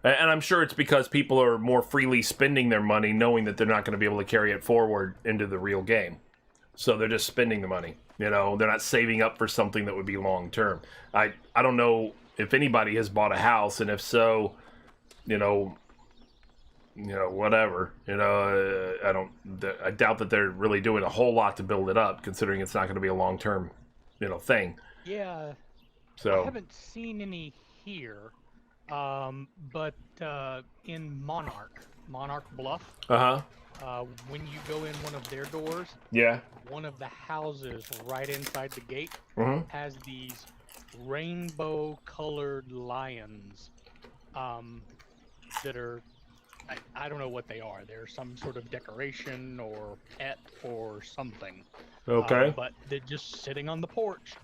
and I'm sure it's because people are more freely spending their money knowing that they're not going to be able to carry it forward into the real game. So they're just spending the money. They're not saving up for something that would be long term. I don't know if anybody has bought a house, and if so, whatever. I doubt that they're really doing a whole lot to build it up, considering it's not going to be a long term, thing. Yeah. So I haven't seen any here, but in Monarch Bluff. When you go in one of their doors, yeah, one of the houses right inside the gate has these rainbow-colored lions that are, I don't know what they are. They're some sort of decoration or pet or something. Okay. But they're just sitting on the porch.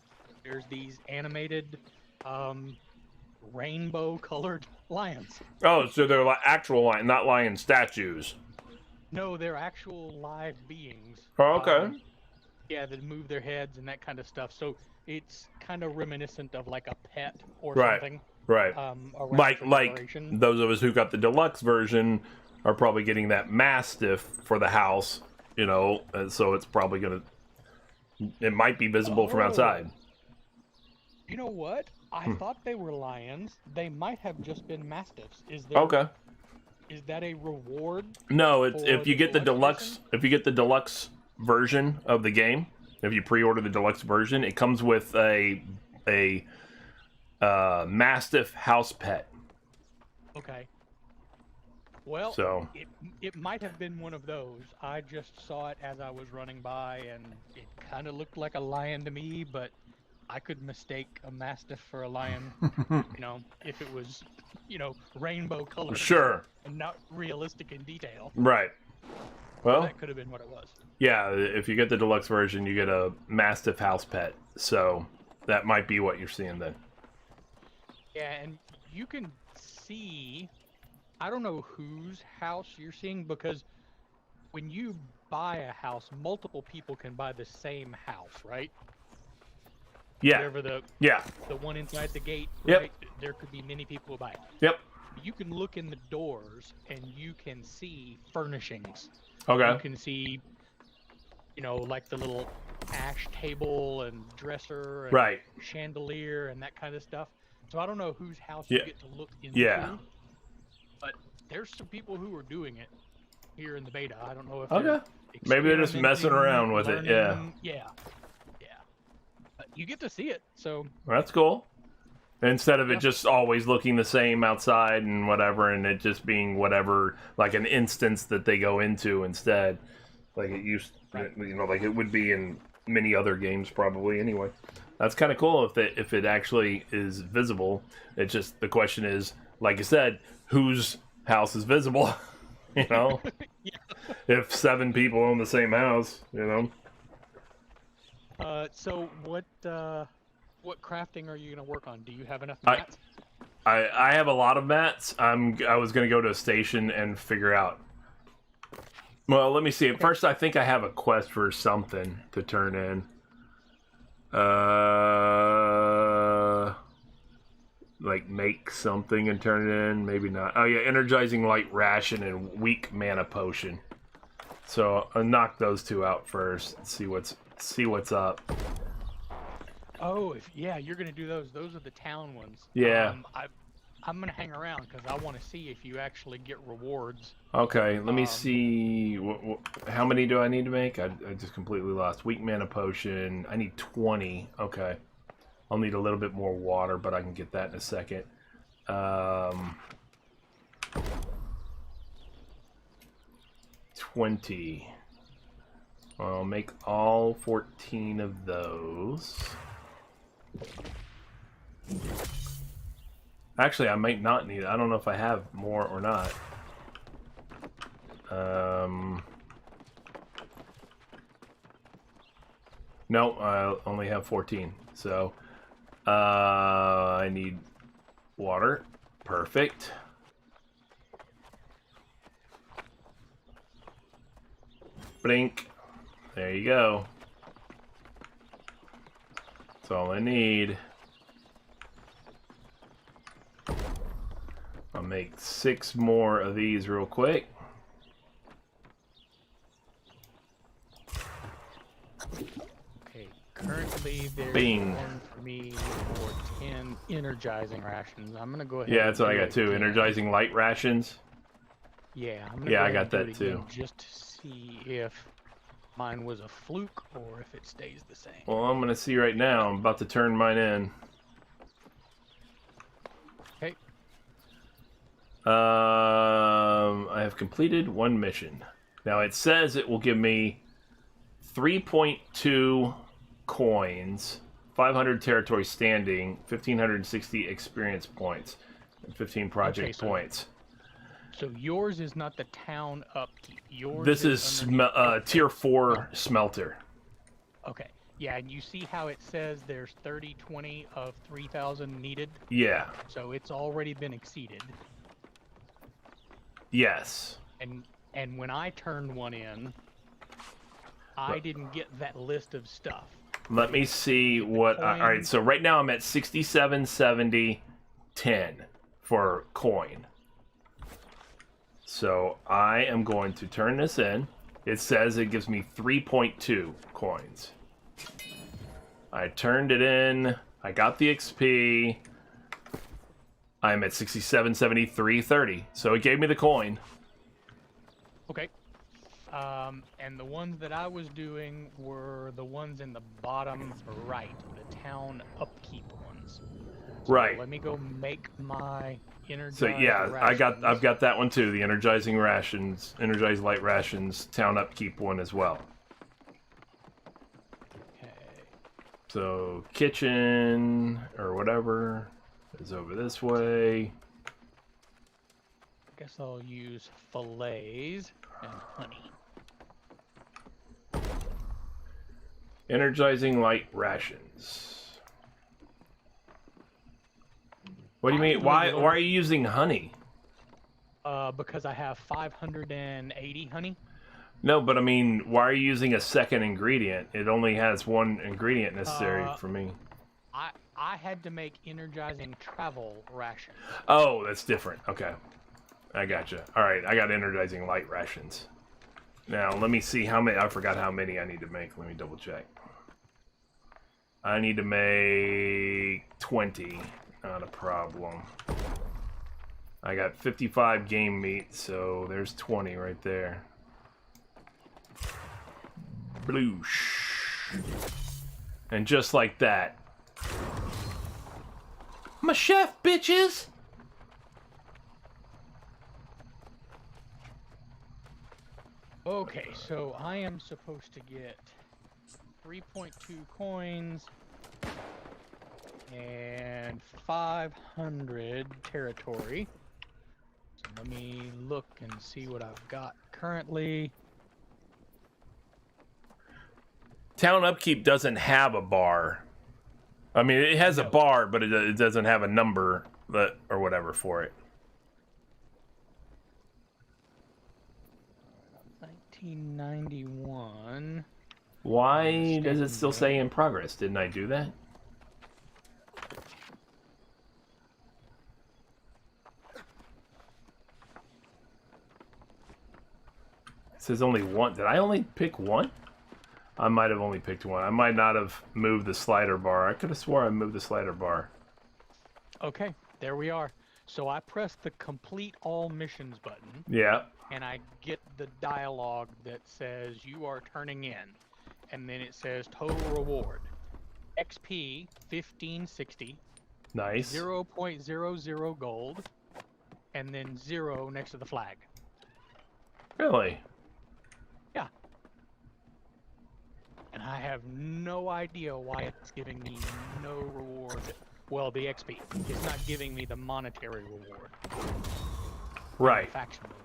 There's these animated rainbow-colored lions. Oh, so they're like actual lion, not lion statues. No, they're actual live beings. Oh, okay. Yeah, that move their heads and that kind of stuff. So it's kind of reminiscent of like a pet or Right. something. Right. Like decoration. those of us who got the deluxe version are probably getting that mastiff for the house, and so it's probably it might be visible from outside. You know what? I thought they were lions. They might have just been mastiffs. Is there? Okay. Is that a reward? No, it's for if you get the deluxe version? if you get the deluxe version of the game, if you pre-order the deluxe version, it comes with a mastiff house pet. Okay. Well, So it might have been one of those. I just saw it as I was running by, and it kind of looked like a lion to me, but I could mistake a mastiff for a lion, if it was, rainbow colored sure, and not realistic in detail. right. So Well, that could have been what it was. yeah. If you get the deluxe version, you get a mastiff house pet. So that might be what you're seeing then. Yeah, and you can see, I don't know whose house you're seeing, because when you buy a house, multiple people can buy the same house, right? Yeah. Whatever the Yeah. one inside the gate, Yep. right? There could be many people who buy it. Yep. You can look in the doors and you can see furnishings. Okay. You can see, like the little ash table and dresser and Right. chandelier and that kind of stuff. So I don't know whose house Yeah. you get to look into. Yeah. But there's some people who are doing it here in the beta. I don't know if Okay. they're Maybe they're just messing around with it. Yeah. learning. Yeah. But you get to see it, so That's cool. Instead of it Yeah. just always looking the same outside and whatever, and it just being whatever, like an instance that they go into instead, like it used, like it would be in many other games probably. Anyway, that's kind of cool if it actually is visible. It just the question is, like I said, whose house is visible? Yeah. If 7 people own the same house, So what crafting are you gonna work on? Do you have enough I- mats? I have a lot of mats. I was gonna go to a station and figure out. Well, let me see. At first, I think I have a quest for something to turn in. Like make something and turn it in. Maybe not. Oh yeah, energizing light ration and weak mana potion. So I'll knock those 2 out first. And see what's up. Oh, you're gonna do those. Those are the town ones. Yeah. I'm gonna hang around because I want to see if you actually get rewards. Okay, let me see. How many do I need to make? I just completely lost. Weak mana potion. I need 20. Okay. I'll need a little bit more water, but I can get that in a second. 20. I'll make all 14 of those. Actually, I might not need it. I don't know if I have more or not. No, I only have 14. So, I need water. Perfect. Blink. There you go. That's all I need. I'll make 6 more of these real quick. Okay, currently there's Bing. one for me for 10 energizing rations. I'm gonna go ahead. Yeah, and that's what I do got it too. again. Energizing light rations. Yeah, I'm gonna Yeah, go I ahead got and do that it too. again just to see if mine was a fluke or if it stays the same. Well, I'm gonna see right now. I'm about to turn mine in. Okay. I have completed 1 mission. Now it says it will give me 3.2 coins, 500 territory standing, 1,560 experience points, and 15 project Okay, so points. So yours is not the town upkeep. Yours This is underneath- tier 4 smelter. Okay. Yeah, and you see how it says there's 30/20 of 3,000 needed? Yeah. So it's already been exceeded. Yes. And when I turned one in, I didn't get that list of stuff. Let me see what. All right, so right now I'm at 67, 70, 10 for coin. So I am going to turn this in. It says it gives me 3.2 coins. I turned it in. I got the XP. I'm at 67, 73, 30. So it gave me the coin. Okay. And the ones that I was doing were the ones in the bottom right, the town upkeep ones. Right. Let me go make my energized So yeah, rations. I've got that one too. The energizing rations, energized light rations, town upkeep one as well. Okay. So kitchen or whatever is over this way. I guess I'll use fillets and honey. Energizing light rations. What do you mean? Why are you using honey? Because I have 580 honey. No, but I mean, why are you using a second ingredient? It only has one ingredient necessary for me. I had to make energizing travel rations. Oh, that's different. Okay. I gotcha. Alright, I got energizing light rations. Now, let me see how many. I forgot how many I need to make. Let me double check. I need to make 20. Not a problem. I got 55 game meat, so there's 20 right there. Bloosh. And just like that. I'm a chef, bitches! Okay, so I am supposed to get 3.2 coins and 500 territory. So let me look and see what I've got currently. Town upkeep doesn't have a bar. I mean, it has a bar, but it doesn't have a number that or whatever for it. 1991. Why does it still say in progress? Didn't I do that? It says only one. Did I only pick one? I might have only picked one. I might not have moved the slider bar. I could have swore I moved the slider bar. Okay, there we are. So I press the complete all missions button. Yeah. And I get the dialogue that says you are turning in. And then it says total reward. XP 1560. Nice. 0.00 gold. And then 0 next to the flag. Really? Yeah. And I have no idea why it's giving me no reward. Well, the XP. It's not giving me the monetary reward. Right. Faction reward.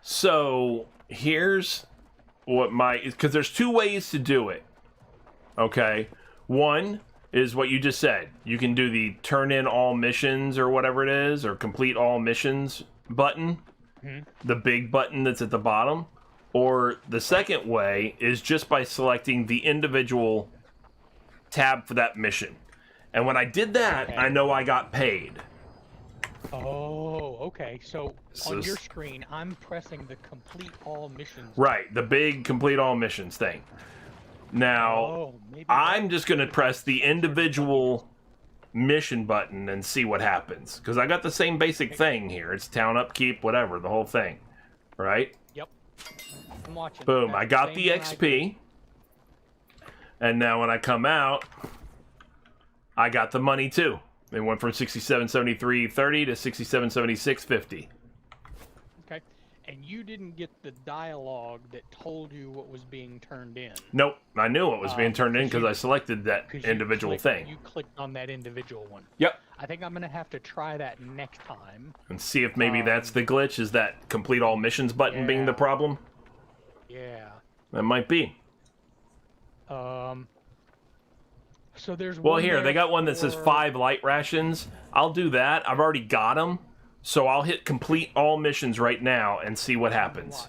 So here's what because there's two ways to do it. Okay. One is what you just said. You can do the turn in all missions or whatever it is, or complete all missions button. The big button that's at the bottom. Or the second way is just by selecting the individual tab for that mission. And when I did that, I know I got paid. Oh, okay. So on your screen, I'm pressing the complete all missions. Right, the big complete all missions thing. Now, I'm just going to press the individual mission button and see what happens. Because I got the same basic thing here. It's town upkeep, whatever, the whole thing. Right? Yep. I'm watching. Boom, That's I got the XP. And now when I come out, I got the money too. It went from 67.73.30 to 67.76.50. Okay. And you didn't get the dialogue that told you what was being turned in. Nope, I knew what was being turned in because I selected that individual thing. You clicked on that individual one. Yep. I think I'm going to have to try that next time. And see if maybe that's the glitch. Is that complete all missions button being the problem? Yeah. That might be. So there's well, one here, they got one that says 5 light rations. I'll do that. I've already got them. So I'll hit complete all missions right now and see what happens.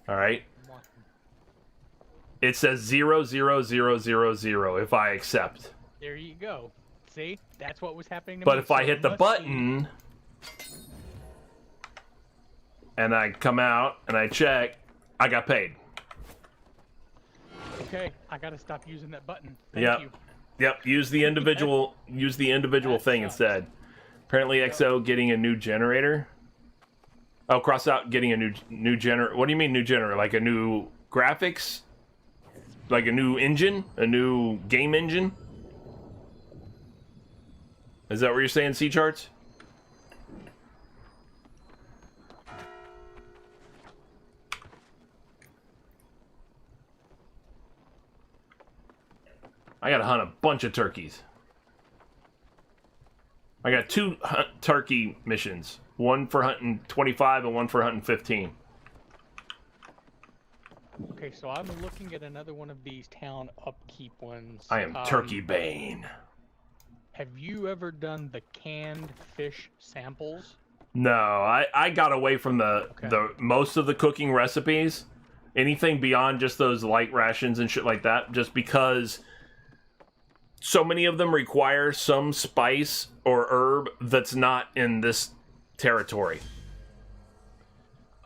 All right? It says 00000 if I accept. There you go. See? That's what was happening to me. But if I hit the button and I come out and I check, I got paid. Okay, I gotta stop using that button. Thank you. Yep, use the individual thing instead. Apparently XO getting a new generator. Oh, cross out getting a new generator. What do you mean new generator? Like a new graphics? Like a new engine? A new game engine? Is that what you're saying, Sea Charts? I gotta hunt a bunch of turkeys. I got 2 turkey missions. One for hunting 25 and one for hunting 15. Okay, so I'm looking at another one of these town upkeep ones. I am Turkey Bane. Have you ever done the canned fish samples? No, I got away from the most of the cooking recipes. Anything beyond just those light rations and shit like that, just because so many of them require some spice or herb that's not in this territory.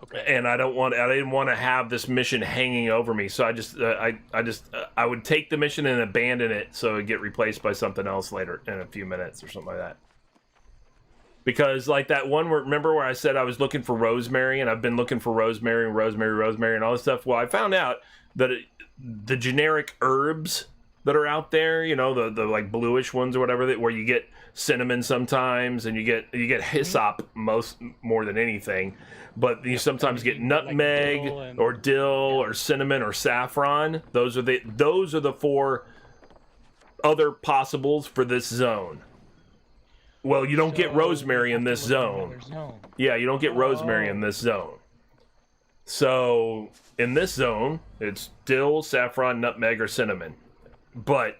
Okay. And I didn't want to have this mission hanging over me, so I would take the mission and abandon it so it'd get replaced by something else later in a few minutes or something like that. Because like that one, remember where I said I was looking for rosemary, and I've been looking for rosemary and all this stuff. Well, I found out that the generic herbs that are out there, you know, the like bluish ones or whatever, where you get cinnamon sometimes, and you get hyssop more than anything, but you sometimes get nutmeg or dill or cinnamon or saffron. Those are the 4 other possibles for this zone. Well, you don't get rosemary in this zone. Yeah, you don't get rosemary in this zone. So in this zone, it's dill, saffron, nutmeg, or cinnamon. But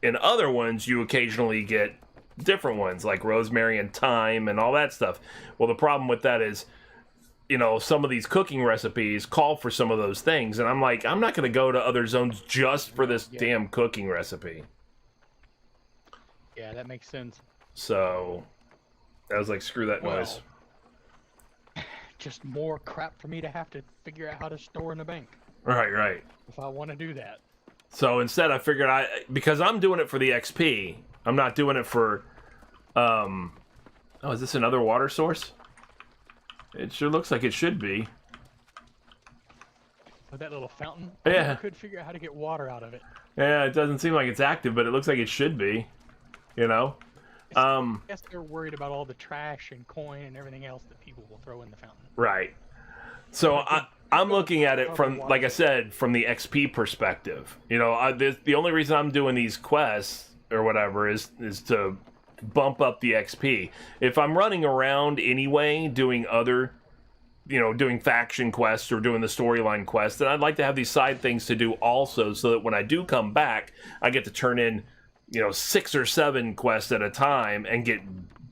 in other ones, you occasionally get different ones like rosemary and thyme and all that stuff. Well, the problem with that is, you know, some of these cooking recipes call for some of those things, and I'm like, I'm not going to go to other zones just for this damn cooking recipe. Yeah, that makes sense. So I was like, screw that noise. Just more crap for me to have to figure out how to store in the bank. Right. If I want to do that. So instead, I figured because I'm doing it for the XP, I'm not doing it for. Oh, is this another water source? It sure looks like it should be. With that little fountain? Yeah. I could figure out how to get water out of it. Yeah, it doesn't seem like it's active, but it looks like it should be. You know? I guess they're worried about all the trash and coin and everything else that people will throw in the fountain. Right. So I'm looking at it from, like I said, from the XP perspective. You know, the only reason I'm doing these quests or whatever is to bump up the XP. If I'm running around anyway doing other, you know, doing faction quests or doing the storyline quests, then I'd like to have these side things to do also, so that when I do come back, I get to turn in, you know, 6 or 7 quests at a time and get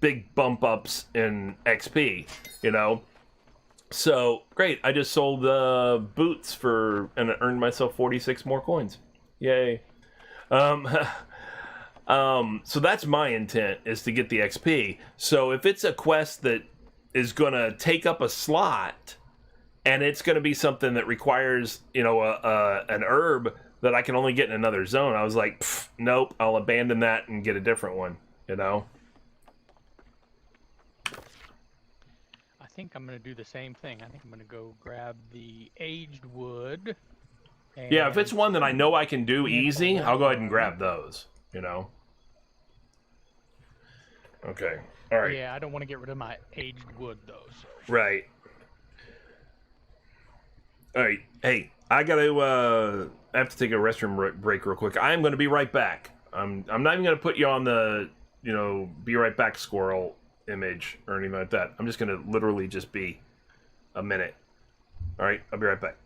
big bump ups in XP, you know? So, great, I just sold boots and earned myself 46 more coins. Yay. So that's my intent, is to get the XP. So if it's a quest that is going to take up a slot, and it's going to be something that requires, you know, an herb that I can only get in another zone, I was like, nope, I'll abandon that and get a different one, you know? I think I'm going to do the same thing. I think I'm going to go grab the aged wood. Yeah, if it's one that I know I can do easy, I'll go ahead and grab those, you know? Okay, all right. Yeah, I don't want to get rid of my aged wood, though. So. Right. All right. Hey, I have to take a restroom break real quick. I'm going to be right back. I'm not even going to put you on the, you know, be right back squirrel image or anything like that. I'm just going to literally just be a minute. All right, I'll be right back.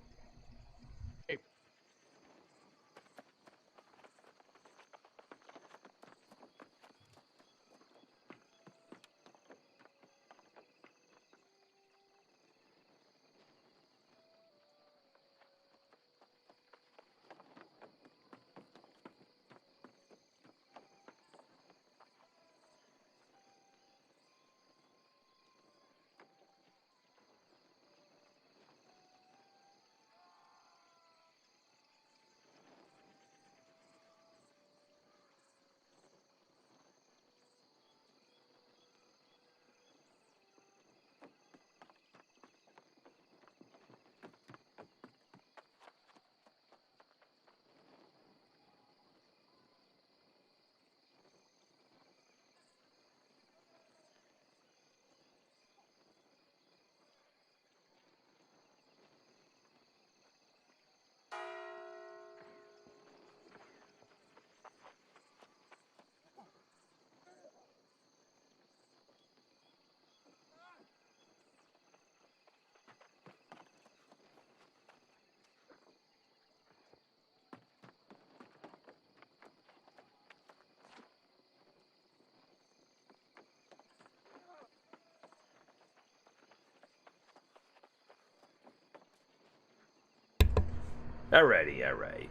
Alrighty, alright.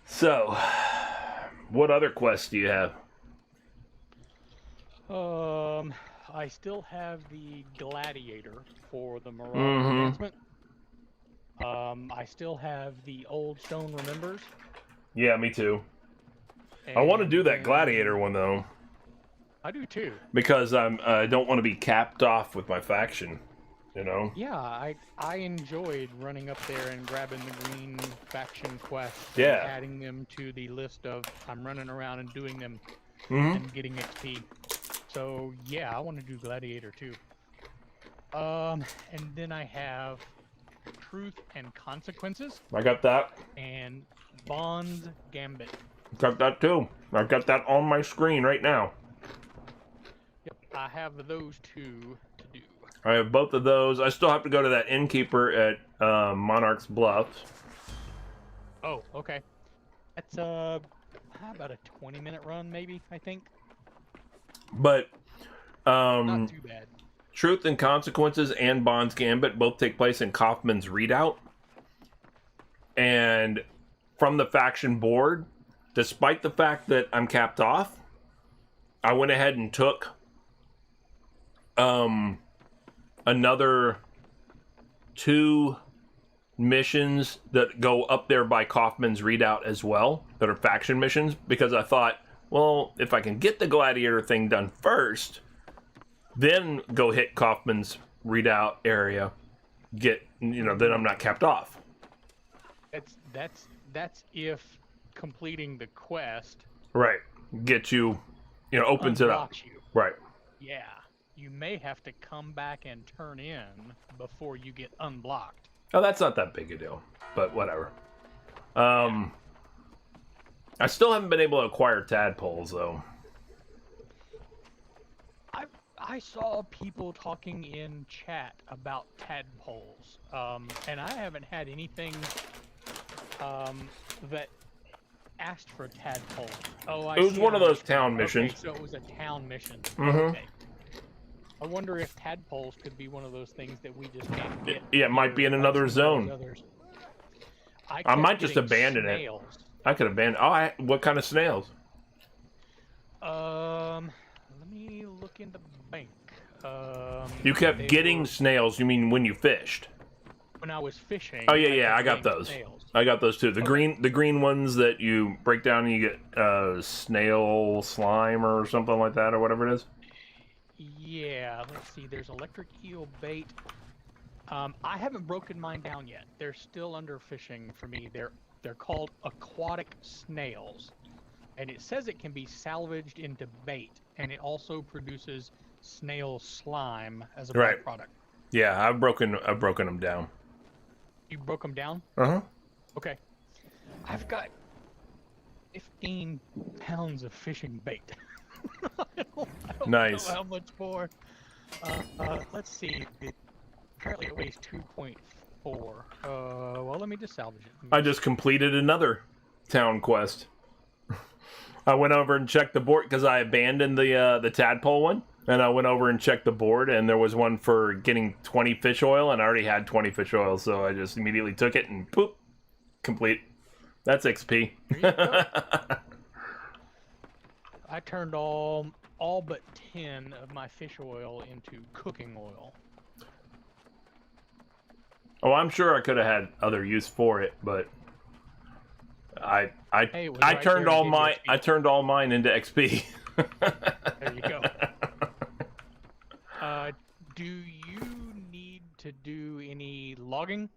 So, what other quests do you have? I still have the Gladiator for the Marauder Mm-hmm. advancement. I still have the Old Stone Remembers. Yeah, me too. I want to do that then- Gladiator one, though. I do too. Because I don't want to be capped off with my faction, you know? Yeah, I enjoyed running up there and grabbing the green faction quests Yeah. and adding them to the list of I'm running around and doing them Mm-hmm. and getting XP. So yeah, I want to do Gladiator too. And then I have Truth and Consequences I got that. and Bond's Gambit. Got that too. I've got that on my screen right now. Yep, I have those two to do. I have both of those. I still have to go to that innkeeper at Monarch's Bluffs. Oh, okay. That's how about a 20-minute run, maybe, I think. But Not too bad. Truth and Consequences and Bond's Gambit both take place in Kaufman's Redoubt. And from the faction board, despite the fact that I'm capped off, I went ahead and took another 2 missions that go up there by Kaufman's Redoubt as well, that are faction missions, because I thought, well, if I can get the Gladiator thing done first, then go hit Kaufman's Redoubt area, then I'm not capped off. That's if completing the quest Right. Get you, opens it up. unblocks you. Right. Yeah. You may have to come back and turn in before you get unblocked. Oh, that's not that big a deal, but whatever. I still haven't been able to acquire tadpoles, though. I saw people talking in chat about tadpoles, and I haven't had anything that asked for tadpoles. Oh, It was one of those town Okay, missions. so it was a town mission. Mhm. Okay. I wonder if tadpoles could be one of those things that we just can't get. Yeah, it might be in here, another like some of those zone. others. I kept might just getting abandon it. snails. I could abandon. Oh, what kind of snails? Let me look in the bank. You kept they getting were- snails. You mean when you fished? when I was fishing. Oh yeah, kept I got getting those. snails. I got those too. The green ones that you break down and you get snail slime or something like that, or whatever it is. Yeah, let's see. There's electric eel bait. I haven't broken mine down yet. They're still under fishing for me. They're called aquatic snails, and it says it can be salvaged into bait, and it also produces snail slime as a Right. byproduct. Yeah, I've broken them down. You broke them down? Uh-huh. Okay. I've got 15 pounds of fishing bait. I don't Nice. know how much more. Let's see. Apparently it weighs 2.4. Well, let me just salvage it. I just completed another town quest. I went over and checked the board because I abandoned the tadpole one, and I went over and checked the board, and there was one for getting 20 fish oil, and I already had 20 fish oil, so I just immediately took it and poop, complete. That's XP. I turned all but 10 of my fish oil into cooking oil. Oh, I'm sure I could have had other use for it, but Hey, it was I right turned there all to give you my XP. I turned all mine into XP. There you go. Do you need to do any logging?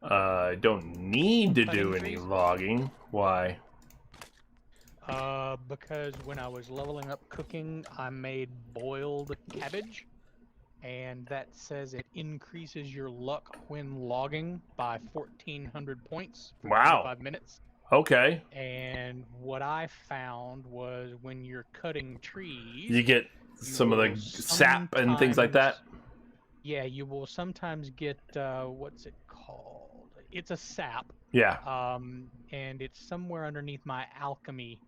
I don't need to do Cutting any trees? logging. Why? Because when I was leveling up cooking, I made boiled cabbage, and that says it increases your luck when logging by 1,400 points for Wow. 25 minutes. Okay. And what I found was when you're cutting trees, You get some of the will sap and things like that. sometimes- Yeah, you will sometimes get what's it called? It's a sap, Yeah. and it's somewhere underneath my alchemy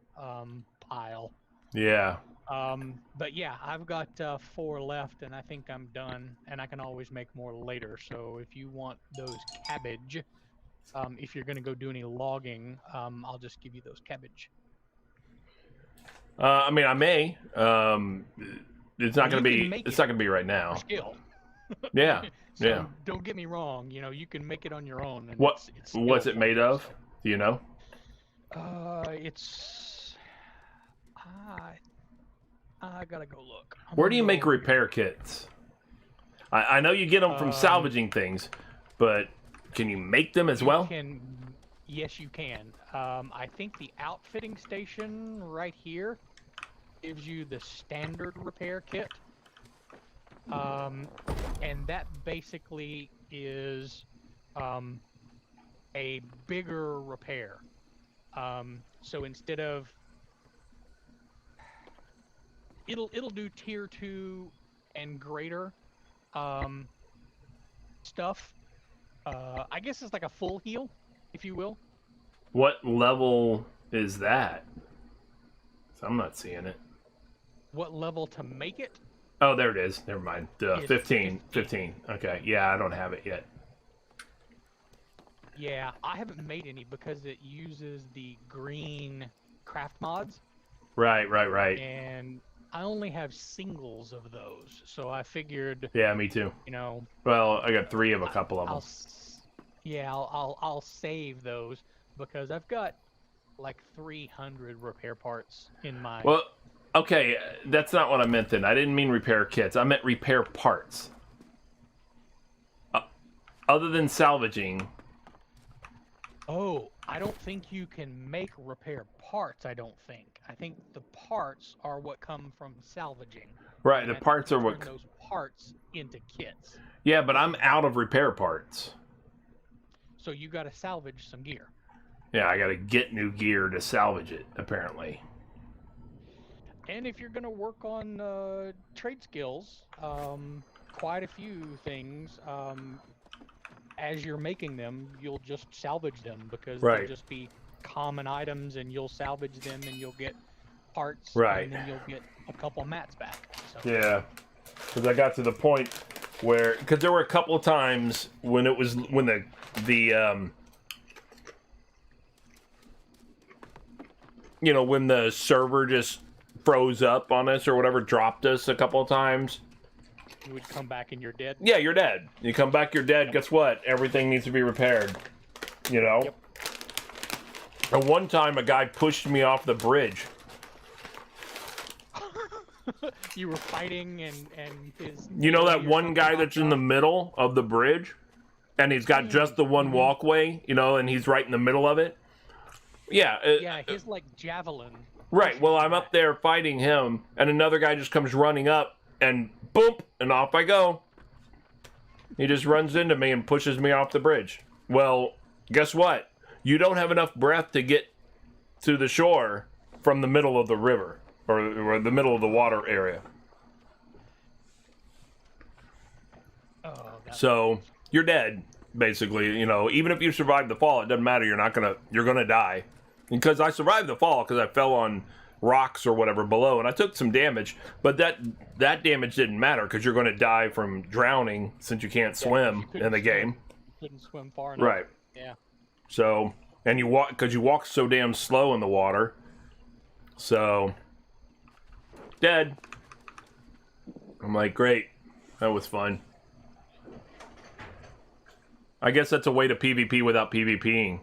pile. Yeah. But yeah, I've got 4 left, and I think I'm done. And I can always make more later. So if you want those cabbage, if you're gonna go do any logging, I'll just give you those cabbage. I mean, I may. It's not Well, gonna you can be. make It's it not gonna be right for now. skill. Yeah. So Yeah. don't get me wrong. You know, you can make it on your own. And What? It's What's skill it made for you, of? Do you know? It's. I gotta go look. Where do you make repair kits? I know you get them from salvaging things, but can you make them as well? Yes, you can. I think the outfitting station right here gives you the standard repair kit. And that basically is a bigger repair. So instead of it'll do tier 2 and greater stuff. I guess it's like a full heal, if you will. What level is that? So I'm not seeing it. What level to make it? Oh, there it is. Never mind. It's 15. 15. Okay. Yeah, I don't have it yet. Yeah, I haven't made any because it uses the green craft mods. Right. And I only have singles of those, so I figured. Yeah, me too. You know. Well, I got 3 of a couple of them. I'll save those because I've got like 300 repair parts in my. Well, okay, that's not what I meant then. I didn't mean repair kits. I meant repair parts. Other than salvaging. Oh, I don't think you can make repair parts, I don't think. I think the parts are what come from salvaging. Right, and the parts are what... turn those parts into kits. Yeah, but I'm out of repair parts. So you got to salvage some gear. Yeah, I got to get new gear to salvage it, apparently. And if you're going to work on trade skills, quite a few things, as you're making them, you'll just salvage them because Right. they'll just be common items, and you'll salvage them, and you'll get parts, Right. and then you'll get a couple mats back. So. Yeah, because I got to the point where, because there were a couple of times when the you know, when the server just froze up on us or whatever, dropped us a couple of times. You would come back and you're dead. Yeah, you're dead. You come back, you're dead. Yep. Guess what? Everything needs to be repaired. You know? Yep. And one time a guy pushed me off the bridge. You were fighting and his... You know that one guy that's in the middle of the bridge? And he's got just the one walkway, you know, and he's right in the middle of it? Yeah. Yeah, his like javelin. Right. Well, I'm up there fighting him, and another guy just comes running up, and boom, and off I go. He just runs into me and pushes me off the bridge. Well, guess what? You don't have enough breath to get to the shore from the middle of the river, or the middle of the water area. Oh, so you're dead, basically. You know, even if you survive the fall, it doesn't matter. You're gonna die. Because I survived the fall because I fell on rocks or whatever below, and I took some damage, but that damage didn't matter because you're going to die from drowning since you can't swim in the game. You couldn't swim far enough. Right. Yeah. So, and you walk so damn slow in the water. So, dead. I'm like, great, that was fun. I guess that's a way to PvP without PvPing.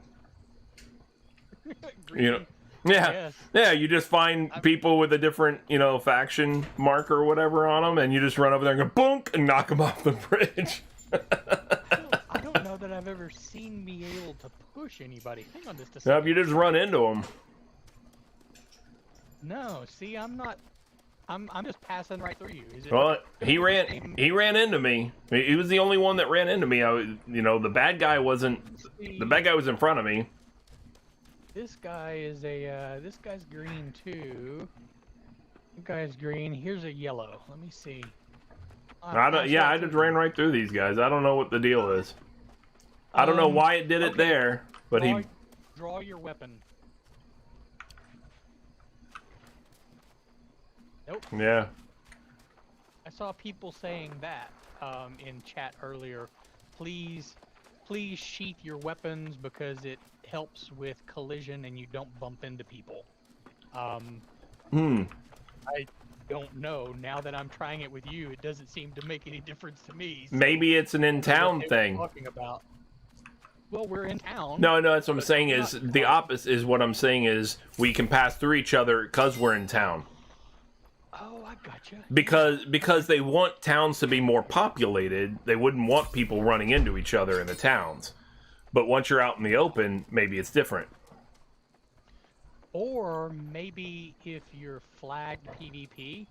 You know, yeah, Yes. yeah. You just find people with a different, you know, faction mark or whatever on them, and you just run over there and go boonk and knock them off the bridge. I don't know that I've ever seen me able to push anybody. Hang on just a Now, second. if you just run into them. No, see, I'm not. I'm just passing right through you. Is it? Well, he ran into me. He was the only one that ran into me. You know, the bad guy wasn't. The bad guy was in front of me. This guy is a. This guy's green too. This guy's green. Here's a yellow. Let me see. I just ran right through these guys. I don't know what the deal is. I don't know why it did it there, but draw your weapon. Nope. Yeah. I saw people saying that in chat earlier. Please sheath your weapons because it helps with collision and you don't bump into people. I don't know. Now that I'm trying it with you, it doesn't seem to make any difference to me. So Maybe it's an I don't know what in-town they were thing. talking about. Well, we're in town. No, that's what I'm but saying we're is not the far. opposite is what I'm saying is we can pass through each other because we're in town. Oh, I gotcha. Because they want towns to be more populated, they wouldn't want people running into each other in the towns. But once you're out in the open, maybe it's different. Or maybe if you're flagged PvP,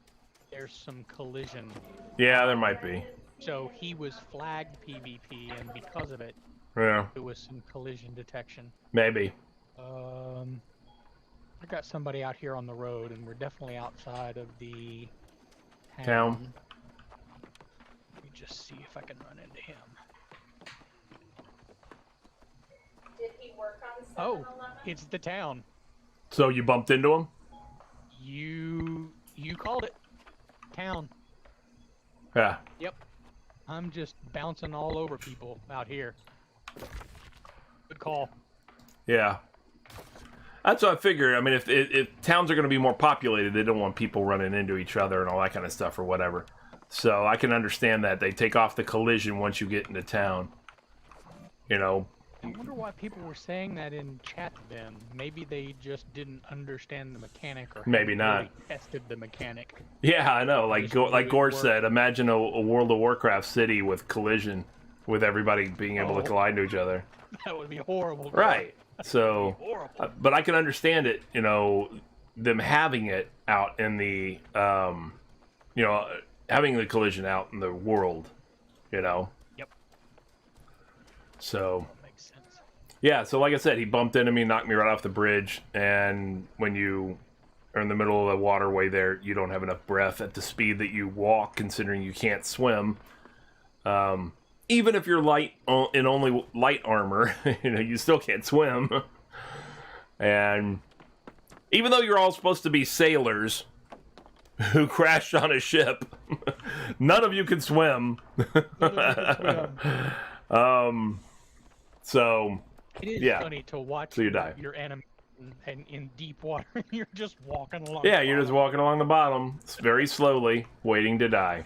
there's some collision. Yeah, there might be. So he was flagged PvP, and because of it, Yeah, there was some collision detection. maybe. I got somebody out here on the road, and we're definitely outside of the Town. Let me just see if I can run into him. Did he work on Oh, 7-Eleven? it's the town. So you bumped into him? You called it. Town. Yeah. Yep. I'm just bouncing all over people out here. Good call. Yeah. That's what I figured. I mean, if towns are going to be more populated, they don't want people running into each other and all that kind of stuff or whatever. So I can understand that. They take off the collision once you get into town. You know? I wonder why people were saying that in chat then. Maybe they just didn't understand the mechanic or Maybe hadn't not. really tested the mechanic. Yeah, I know. Like Just like knew it Gore worked. said, imagine a World of Warcraft city with collision, with everybody being able to Oh. collide to each other. That would be horrible. Right. So, Horrible. but I can understand it, you know, them having it out in the, you know, having the collision out in the world, you know. Yep. So, That makes sense. yeah, so like I said, he bumped into me, knocked me right off the bridge, and when you are in the middle of the waterway there, you don't have enough breath at the speed that you walk, considering you can't swim. Even if you're light in only light armor, you know, you still can't swim. And even though you're all supposed to be sailors who crashed on a ship, none of you can swim. So It is yeah. funny to watch So you die. your enemy in deep water and you're just walking along. yeah, the you're just bottom. walking along the bottom, very slowly, waiting to die.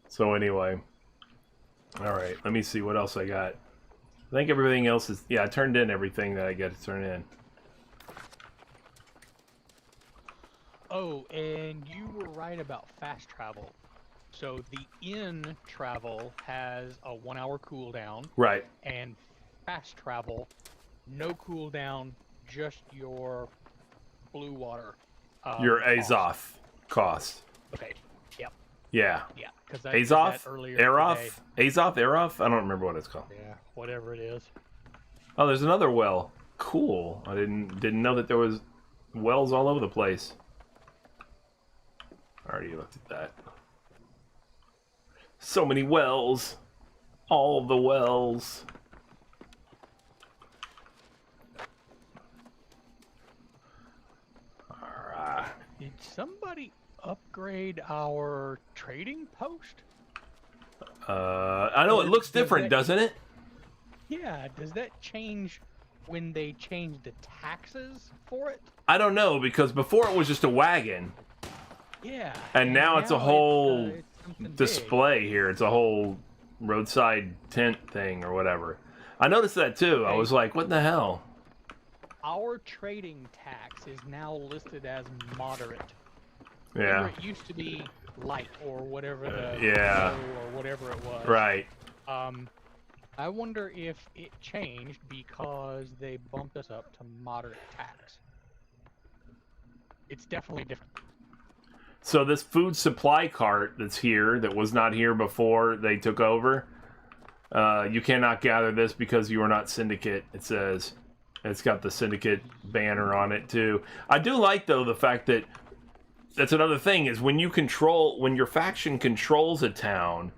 So anyway, all right. Let me see what else I got. I think everything else is. Yeah, I turned in everything that I get to turn in. Oh, and you were right about fast travel. So the in travel has a 1 hour cooldown, Right. and fast travel, no cooldown, just your blue water. Your cost. Azoth cost. Okay. Yep. Yeah. Yeah. Because I did that Azoth? earlier today. Aroth? Azoth? Aroth? I don't remember what it's called. Yeah. Whatever it is. Oh, there's another well. Cool. I didn't know that there was wells all over the place. I already looked at that. So many wells. All the wells. Alright. Did somebody upgrade our trading post? I know it looks different, doesn't it? Yeah, does that change when they change the taxes for it? I don't know, because before it was just a wagon. Yeah. And now it's a whole it's something big. display here. It's a whole roadside tent thing or whatever. I noticed that too. I Okay. was like, what the hell? Our trading tax is now listed as moderate. Yeah. Remember, it used to be light or whatever the yeah. low or whatever it was. Right. I wonder if it changed because they bumped us up to moderate tax. It's definitely different. So this food supply cart that's here, that was not here before they took over, you cannot gather this because you are not syndicate, it says. It's got the syndicate banner on it too. I do like though the fact that that's another thing is when your faction controls a town,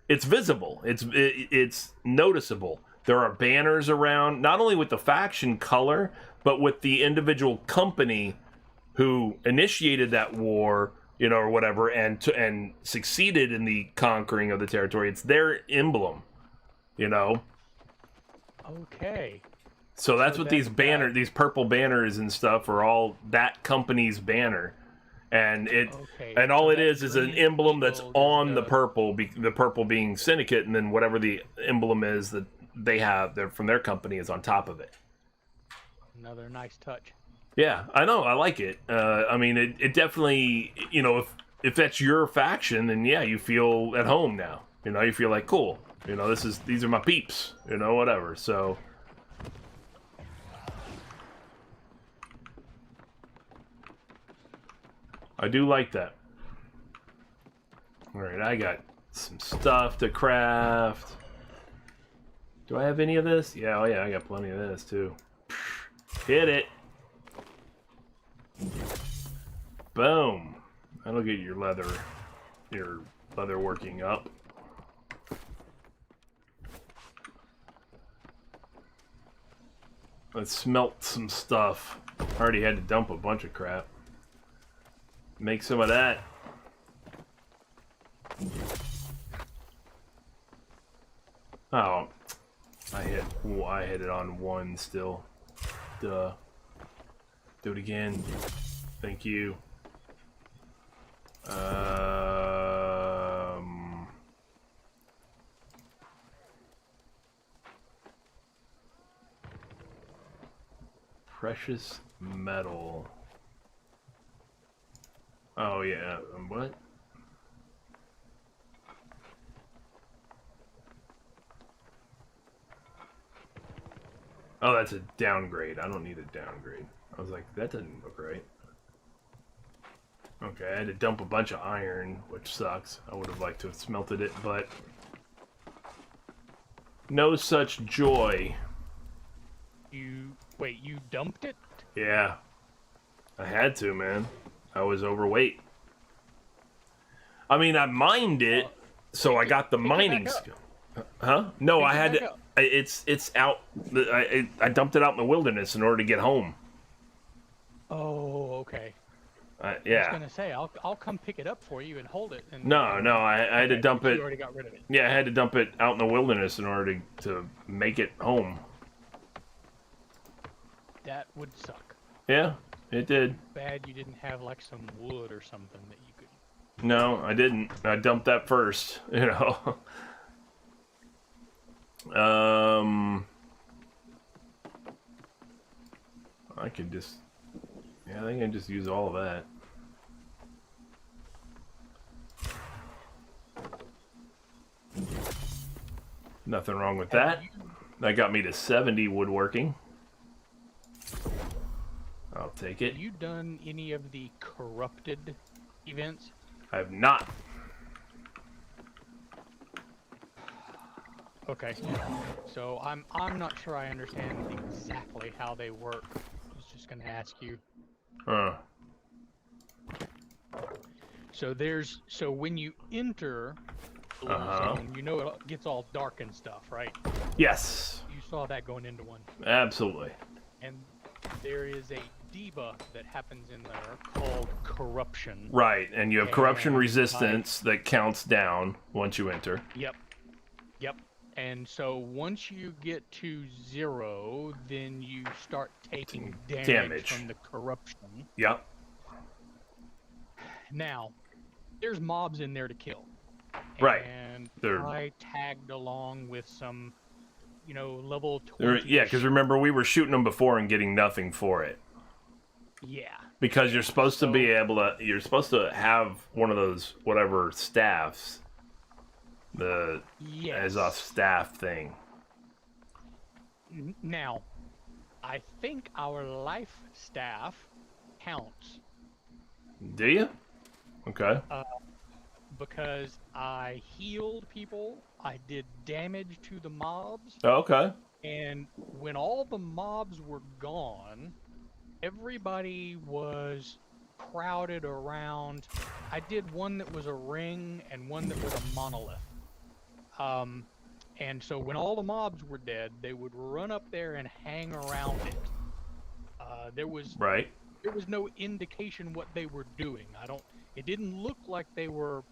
it's visible. It's noticeable. There are banners around, not only with the faction color, but with the individual company who initiated that war, you know, or whatever, and succeeded in the conquering of the territory. It's their emblem, you know. Okay. So that's what these that- these purple banners and stuff are all that company's banner, and Okay, and all so it that is an green emblem that's eagle is on the the- purple, the purple being Syndicate, and then whatever the emblem is that they have from their company is on top of it. Another nice touch. Yeah, I know. I like it. I mean, it definitely, you know, if that's your faction, then yeah, you feel at home now. You know, you feel like, cool. You know, these are my peeps. You know, whatever. So. I do like that. Alright, I got some stuff to craft. Do I have any of this? Yeah, oh yeah, I got plenty of this too. Hit it! Boom! That'll get your leather working up. Let's smelt some stuff. I already had to dump a bunch of crap. Make some of that. Oh, I hit it on one still. Duh. Do it again. Thank you. Precious metal. Oh yeah, what? Oh, that's a downgrade. I don't need a downgrade. I was like, that doesn't look right. Okay, I had to dump a bunch of iron, which sucks. I would have liked to have smelted it, but no such joy. Wait, you dumped it? Yeah, I had to, man. I was overweight. I mean, I mined it, so I got the mining skill. Huh? No, I had to. It's out. I dumped it out in the wilderness in order to get home. Oh, okay. I was Yeah. gonna say I'll come pick it up for you and hold it. And No, I had to dump it. You already got rid of it. Yeah, I had to dump it out in the wilderness in order to make it home. That would suck. Yeah, it did. Bad you didn't have like some wood or something that you could. No, I didn't. I dumped that first, you know. I could just... Yeah, I think I can just use all of that. Nothing wrong with that. That got me to 70 woodworking. I'll take it. Have you done any of the corrupted events? I have not. Okay. So I'm not sure I understand exactly how they work. I was just gonna ask you. Huh. So when you enter the little zone, you know it gets all dark and stuff, right? Yes. You saw that going into one. Absolutely. And there is a debuff that happens in there called corruption. Right, and you have corruption And, resistance that counts down once you enter. Yep. And so once you get to 0, then you start taking damage from the corruption. Yep. Now, there's mobs in there to kill. Right. And They're- I tagged along with some, level 20. Yeah, because remember, we were shooting them before and getting nothing for it. Yeah. Because you're supposed to be able to... You're supposed to have one of those, whatever, staffs. The Yes. Azoth staff thing. Now, I think our life staff counts. Do you? Okay. Because I healed people, I did damage to the mobs, Oh, okay. and when all the mobs were gone, everybody was crowded around. I did one that was a ring and one that was a monolith. And so when all the mobs were dead, they would run up there and hang around it. There was Right. there was no indication what they were doing. It didn't look like they were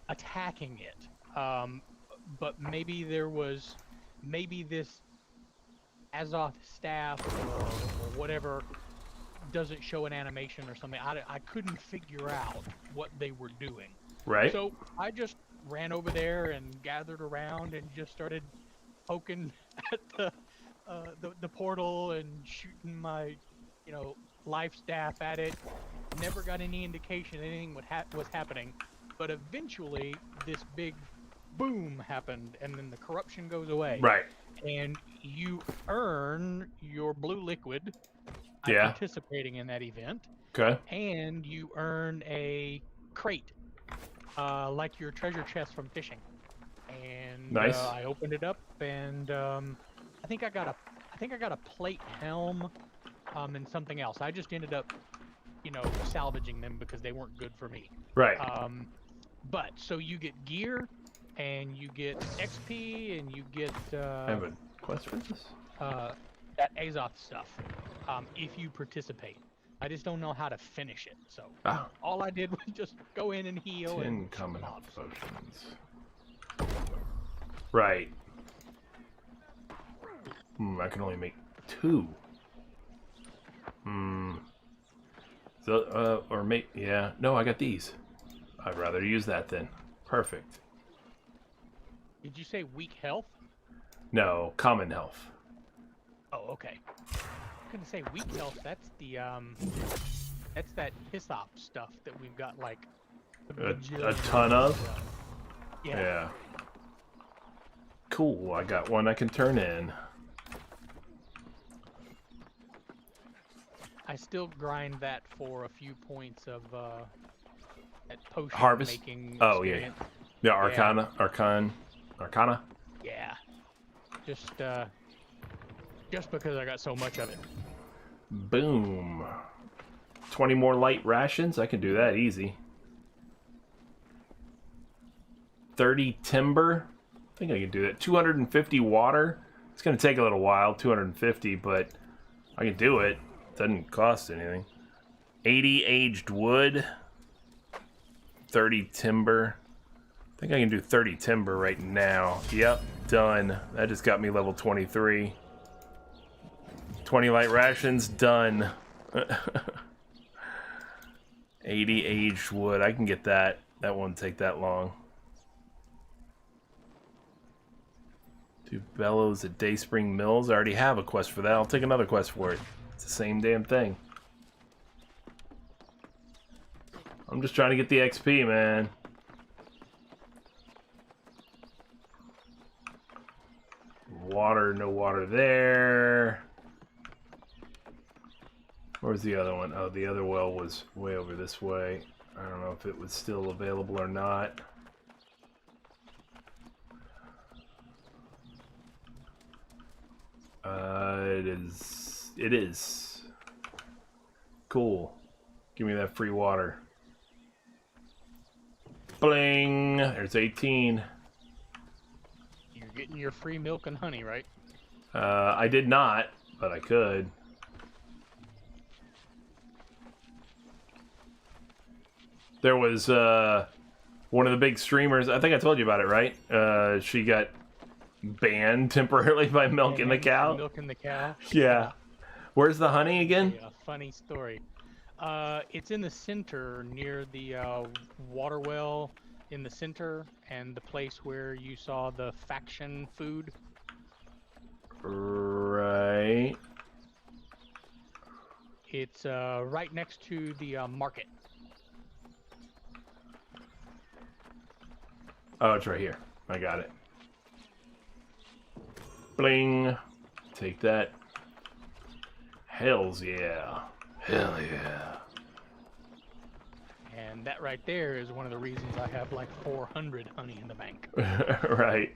attacking it. But maybe this Azoth staff or whatever doesn't show an animation or something. I couldn't figure out what they were doing. Right. So I just ran over there and gathered around and just started poking at the portal and shooting my, life staff at it. Never got any indication anything was happening. But eventually, this big boom happened, and then the corruption goes away. Right. And you earn your blue liquid. Yeah. Participating in that event. Okay. And you earn a crate, like your treasure chest from fishing. And nice. I opened it up, and I think I got a plate helm, and something else. I just ended up, salvaging them because they weren't good for me. Right. But so you get gear, and you get XP, and you get I have a quest for this. That Azoth stuff, if you participate. I just don't know how to finish it, so all I did was just go in and heal. 10 and common potions. Right. I can only make 2. So, or make, yeah. No, I got these. I'd rather use that then. Perfect. Did you say weak health? No, common health. Oh, okay. I'm gonna say weak health. That's the that's that Hyssop stuff that we've got like a ton of. Yeah. Cool. I got one I can turn in. I still grind that for a few points of that potion Harvest. making. Oh experience. yeah. Arcana. Yeah. Just because I got so much of it. Boom. 20 more light rations. I can do that easy. 30 timber. I think I can do that. 250 water. It's going to take a little while, 250, but I can do it. Doesn't cost anything. 80 aged wood. 30 timber. I think I can do 30 timber right now. Yep, done. That just got me level 23. 20 light rations, done. 80 aged wood. I can get that. That won't take that long. 2 bellows at Dayspring Mills. I already have a quest for that. I'll take another quest for it. It's the same damn thing. I'm just trying to get the XP, man. Water, no water there. Where's the other one? Oh, the other well was way over this way. I don't know if it was still available or not. It is. Cool. Give me that free water. Bling! There's 18. You're getting your free milk and honey, right? I did not, but I could. There was one of the big streamers. I think I told you about it, right? She got banned temporarily by milking the cow. Milking the cow. Yeah. Where's the honey again? Yeah, funny story. It's in the center near the water well in the center and the place where you saw the faction food. Right. It's right next to the market. Oh, it's right here. I got it. Bling. Take that. Hells yeah. Hell yeah. And that right there is one of the reasons I have like 400 honey in the bank. Right.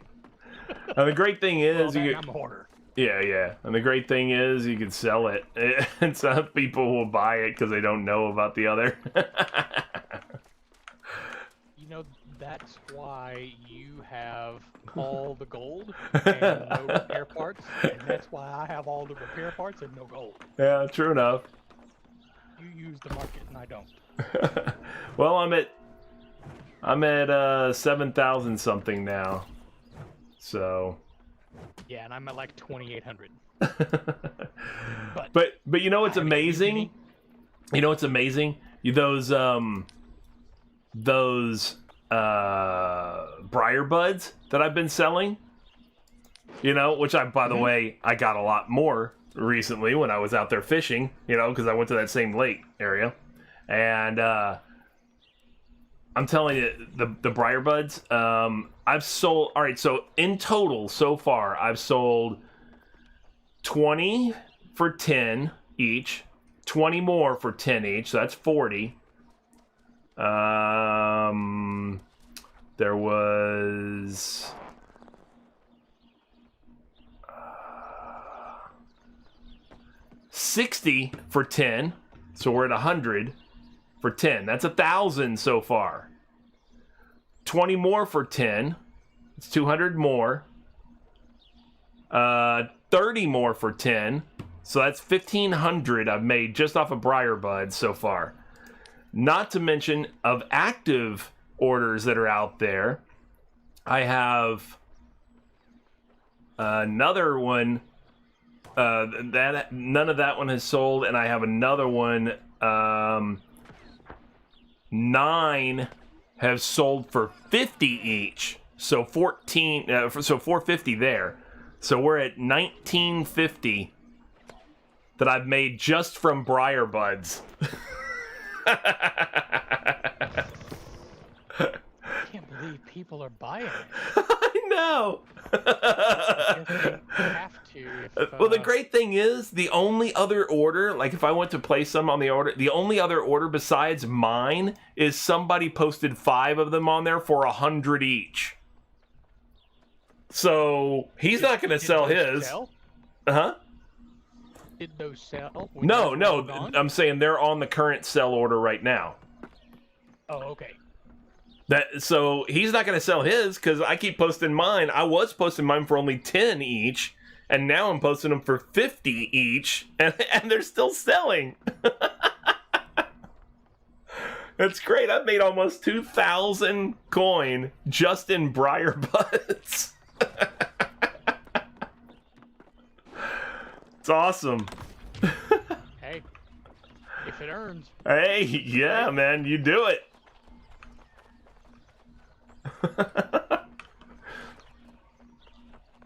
And the great thing is I'm a hoarder. Yeah. And the great thing is you can sell it. And some people will buy it because they don't know about the other. You know, that's why you have all the gold and no repair parts. And that's why I have all the repair parts and no gold. Yeah, true enough. You use the market and I don't. Well, I'm at 7,000 something now. So. Yeah, and I'm at like 2,800. But you know what's amazing? You know what's amazing? Those briar buds that I've been selling. You know, which by the way, I got a lot more recently when I was out there fishing. You know, because I went to that same lake area, and I'm telling you, the briar buds. I've sold. All right, so in total so far, I've sold 20 for 10 each, 20 more for 10 each, so that's 40. There was 60 for 10, so we're at 100 for 10. That's 1,000 so far. 20 more for 10. It's 200 more. 30 more for 10. So that's 1,500 I've made just off of briar buds so far. Not to mention of active orders that are out there. I have another one that none of that one has sold, and I have another one. 9 have sold for 50 each. So 14. So 450 there. So we're at 1950 that I've made just from briar buds. I can't believe people are buying it. I know. I guess they have to. Well, the great thing is, the only other order, like if I went to place some on the order, the only other order besides mine is somebody posted 5 of them on there for 100 each. So he's not going to sell his. Huh? Did those sell? No. I'm saying they're on the current sell order right now. Oh, okay. So he's not going to sell his because I keep posting mine. I was posting mine for only 10 each, and now I'm posting them for 50 each, and they're still selling. That's great. I've made almost 2,000 coin just in briar buds. It's awesome. Hey, if it earns. Hey, yeah, man, you do it.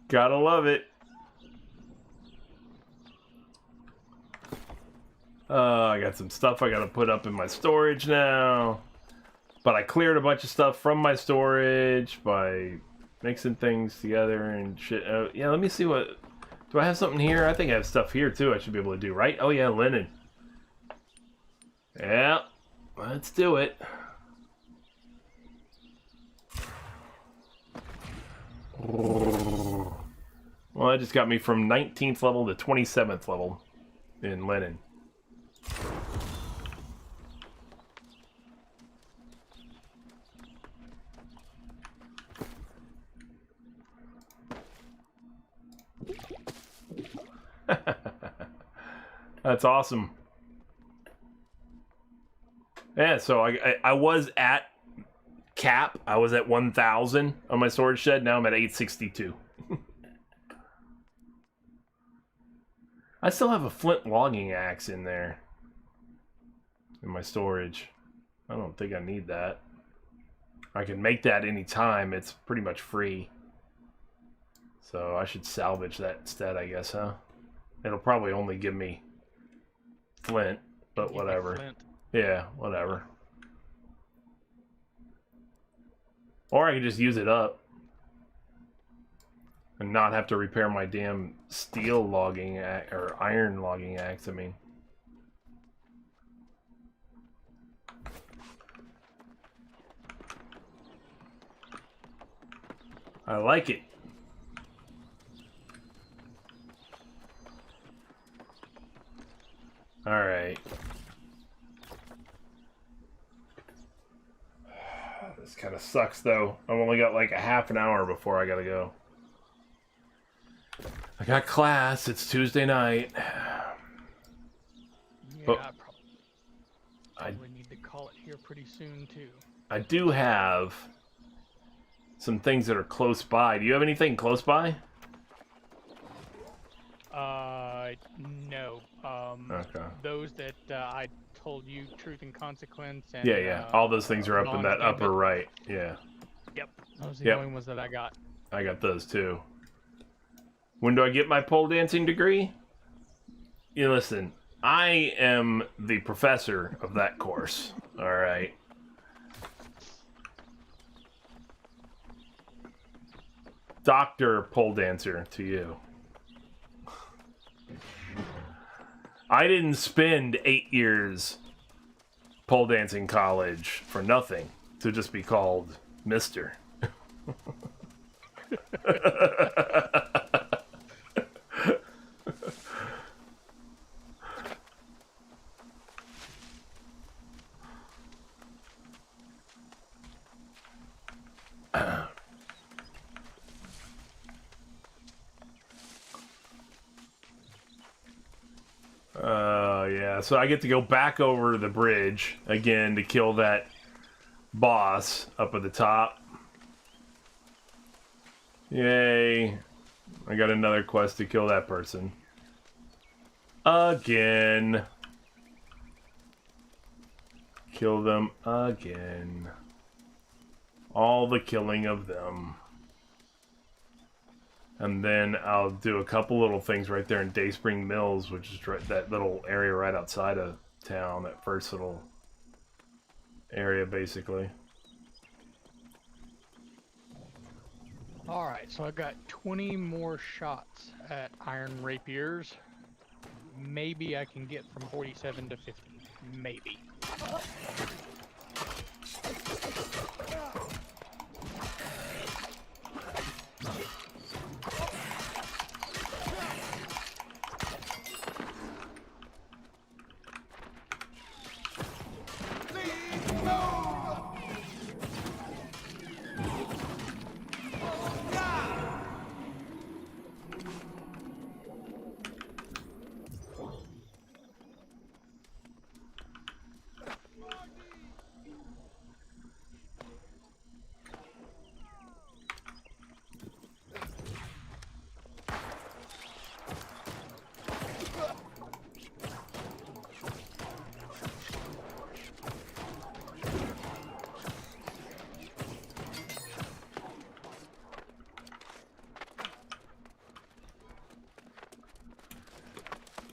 Gotta love it. I got some stuff I gotta put up in my storage now. But I cleared a bunch of stuff from my storage by mixing things together and shit. Yeah, let me see what... Do I have something here? I think I have stuff here too I should be able to do, right? Oh yeah, linen. Yeah, let's do it. Well, that just got me from 19th level to 27th level in linen. That's awesome. Yeah, so I was at cap. I was at 1,000 on my storage shed. Now I'm at 862. I still have a flint logging axe in there in my storage. I don't think I need that. I can make that anytime. It's pretty much free. So I should salvage that instead, I guess, huh? It'll probably only give me flint, but whatever. Flint. Yeah, whatever. Or I could just use it up and not have to repair my damn steel logging or iron logging axe, I mean. I like it. All right. This kind of sucks, though. I've only got like a half an hour before I gotta go. I got class. It's Tuesday night. Yeah, But here pretty soon too. I do have some things that are close by. Do you have anything close by? No. Okay. Those that I told you, Truth and Consequence, and Yeah. All those things are up in Dawn's that Gambit. upper right. Yeah. Yep. Those are Yep. the only ones that I got. I got those too. When do I get my pole dancing degree? You listen, I am the professor of that course. All right. Dr. Pole Dancer to you. I didn't spend 8 years pole dancing college for nothing to just be called Mr. Yeah, so I get to go back over the bridge again to kill that boss up at the top. Yay. I got another quest to kill that person. Again. Kill them again. All the killing of them. And then I'll do a couple little things right there in Dayspring Mills, which is right, that little area right outside of town, that first little area, basically. Alright, so I got 20 more shots at Iron Rapiers. Maybe I can get from 47 to 50. Maybe.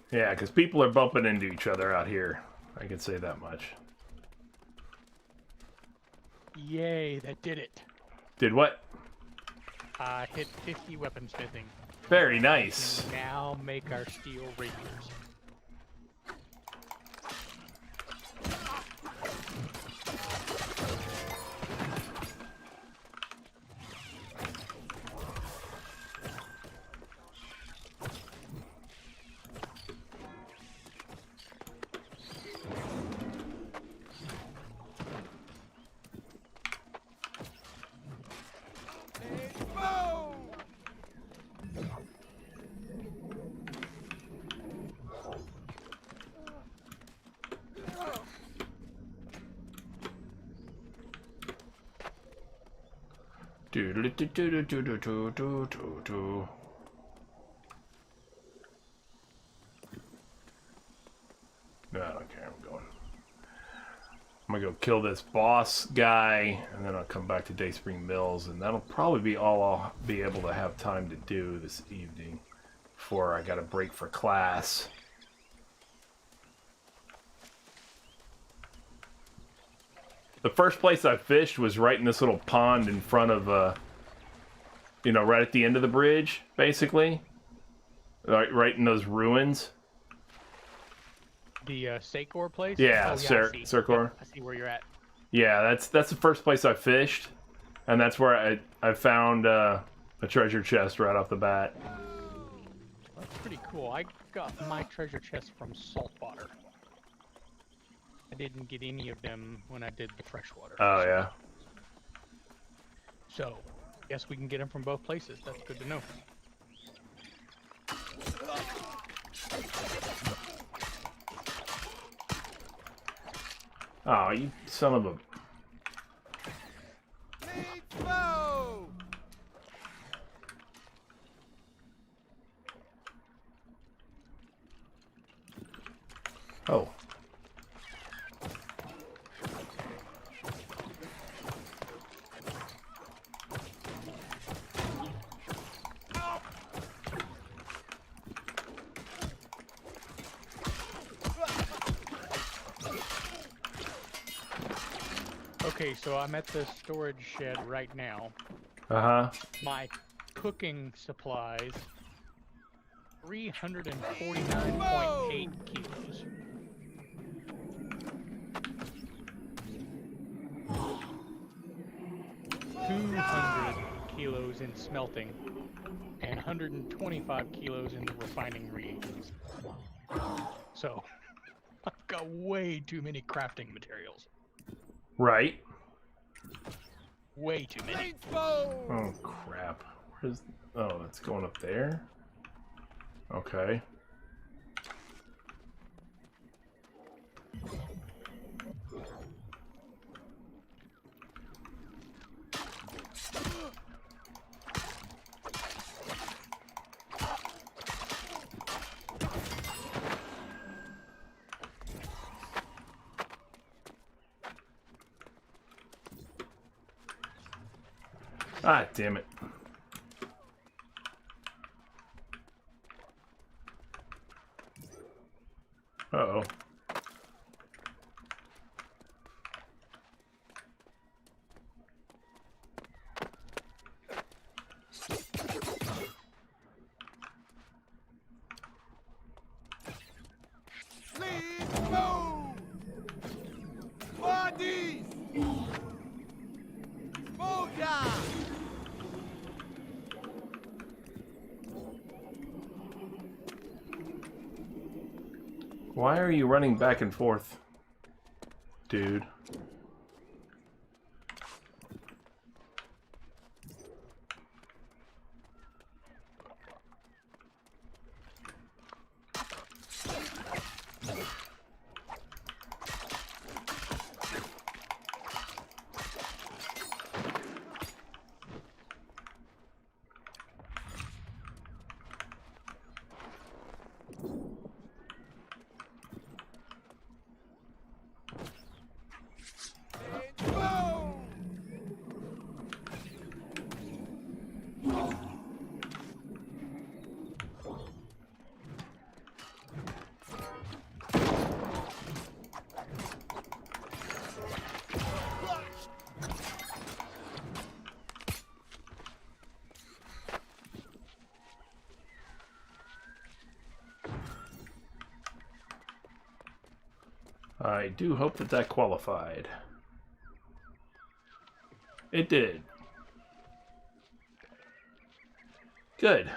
Yeah, because people are bumping into each other out here. I can say that much. Yay, that did it. Did what? I hit 50 weaponsmithing. Very nice. Now make our steel rapiers. Do-do-do-do-do-do-do-do-do-do. No, I don't care. I'm going. I'm gonna go kill this boss guy, and then I'll come back to Dayspring Mills, and that'll probably be all I'll be able to have time to do this evening before I got a break for class. The first place I fished was right in this little pond in front of, you know, right at the end of the bridge, basically. Right in those ruins. The Sakor place? Yeah, I see. Sakor. Yep, I see where you're at. Yeah, that's the first place I fished, and that's where I found a treasure chest right off the bat. That's pretty cool. I got my treasure chest from saltwater. I didn't get any of them when I did the freshwater. Oh, yeah. So, guess we can get them from both places. That's good to know. Oh, you son of a... Oh. Okay, so I'm at the storage shed right now. Uh-huh. My cooking supplies, 349.8 kilos. kilos in smelting, and 125 kilos in the refining reagents. So, I've got way too many crafting materials. Right. Way too many. Oh, crap. Where's... Oh, that's going up there? Okay. Ah, damn it. Uh-oh. Why are you running back and forth, dude? I do hope that that qualified. It did. Good.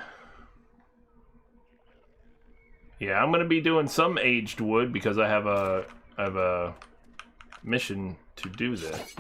Yeah, I'm gonna be doing some aged wood because I have a mission to do this.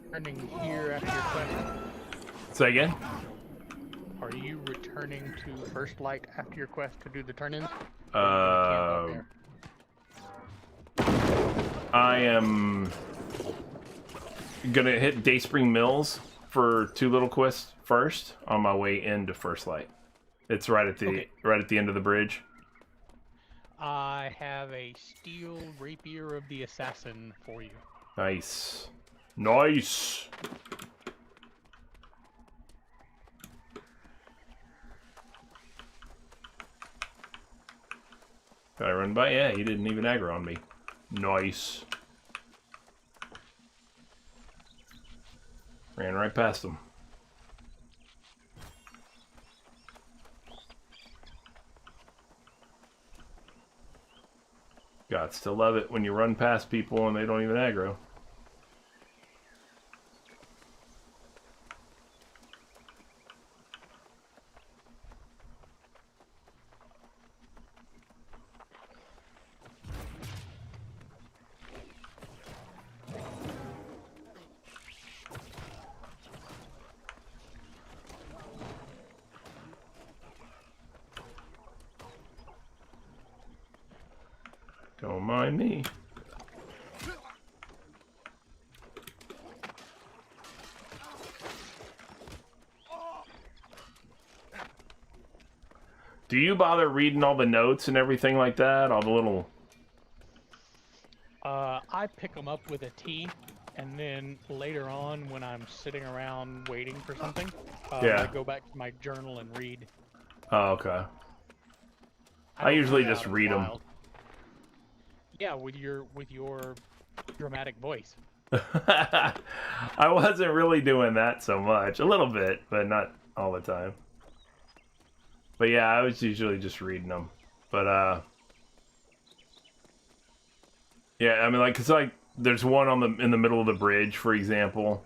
Returning here after your quest. Say again? Are you returning to First Light after your quest to do the turn-ins? I am gonna hit Dayspring Mills for two little quests first on my way into First Light. It's right at the end of the bridge. I have a steel rapier of the assassin for you. Nice. Nice. Did I run by? Yeah, he didn't even aggro on me. Nice. Ran right past them. God, still love it when you run past people and they don't even aggro. Don't mind me. Do you bother reading all the notes and everything like that? All the little... I pick them up with a T, and then later on, when I'm sitting around waiting for something, Yeah. I go back to my journal and read. Oh, okay. I don't usually read out just in the read them. wild. Yeah, with your dramatic voice. I wasn't really doing that so much. A little bit, but not all the time. But yeah, I was usually just reading them. But yeah, I mean, like, cause like there's one on in the middle of the bridge, for example.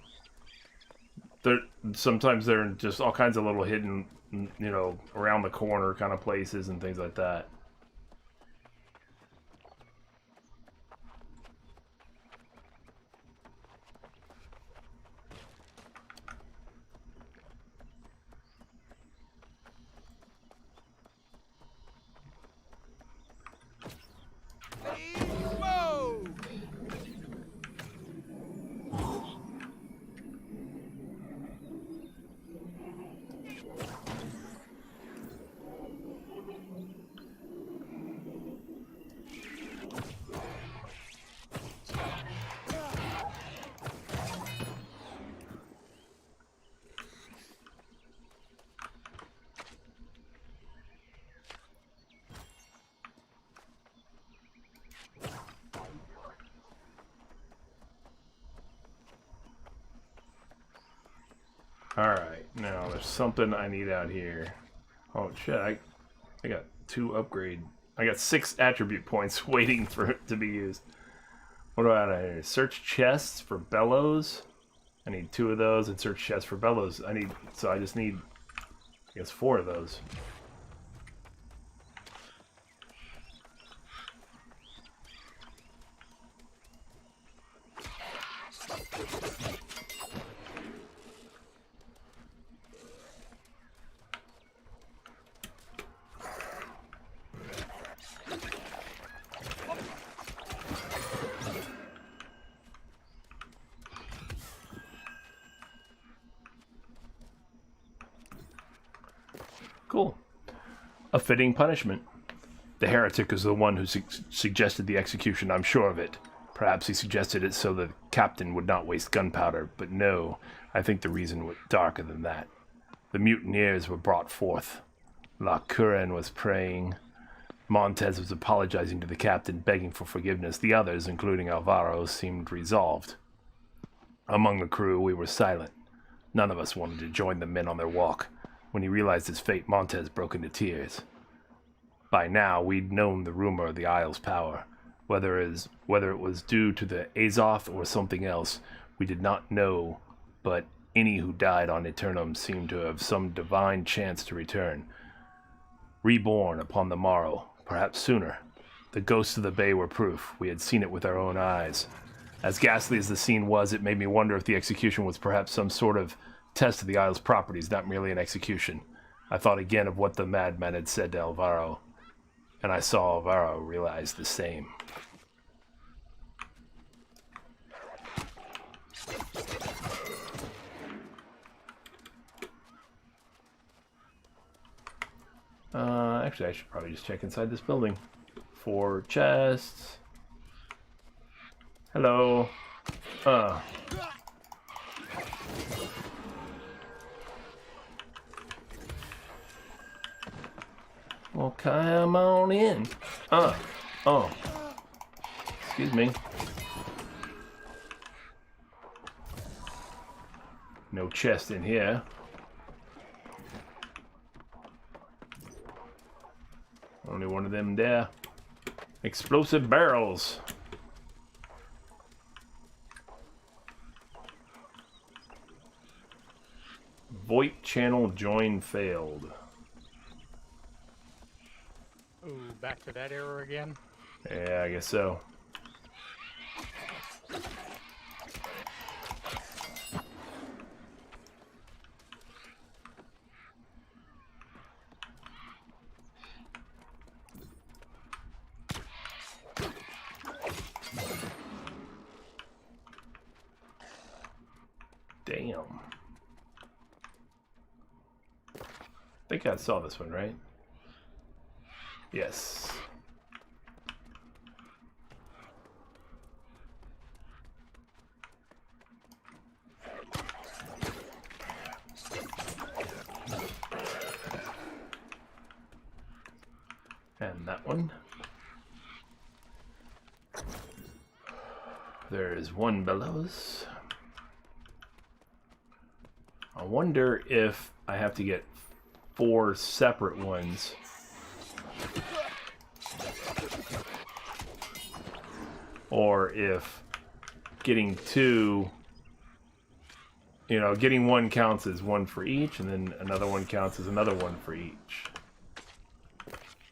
Sometimes they're in just all kinds of little hidden, you know, around the corner kind of places and things like that. Whoa! Alright, now there's something I need out here. Oh shit, I got 2 upgrade. I got 6 attribute points waiting for it to be used. What do I have here? Search chests for bellows. I need 2 of those, and search chests for bellows. So I just need, I guess, 4 of those. Cool. A fitting punishment. The heretic is the one who suggested the execution, I'm sure of it. Perhaps he suggested it so the captain would not waste gunpowder, but no, I think the reason was darker than that. The mutineers were brought forth. La Curran was praying. Montez was apologizing to the captain, begging for forgiveness. The others, including Alvaro, seemed resolved. Among the crew, we were silent. None of us wanted to join the men on their walk. When he realized his fate, Montez broke into tears. By now, we'd known the rumor of the Isle's power. Whether it was due to the Azoth or something else, we did not know, but any who died on Eternum seemed to have some divine chance to return. Reborn upon the morrow, perhaps sooner. The ghosts of the bay were proof. We had seen it with our own eyes. As ghastly as the scene was, it made me wonder if the execution was perhaps some sort of test of the Isle's properties, not merely an execution. I thought again of what the madman had said to Alvaro, and I saw Alvaro realize the same. Actually, I should probably just check inside this building. 4 chests. Hello. Well, come on in. Excuse me. No chest in here. Only one of them there. Explosive barrels. VoIP channel join failed. Ooh, back to that error again. Yeah, I guess so. Damn. I think I saw this one, right? Yes. And that one. There is one bellows. I wonder if I have to get 4 separate ones. Or if getting 2, you know, getting 1 counts as 1 for each, and then another one counts as another 1 for each.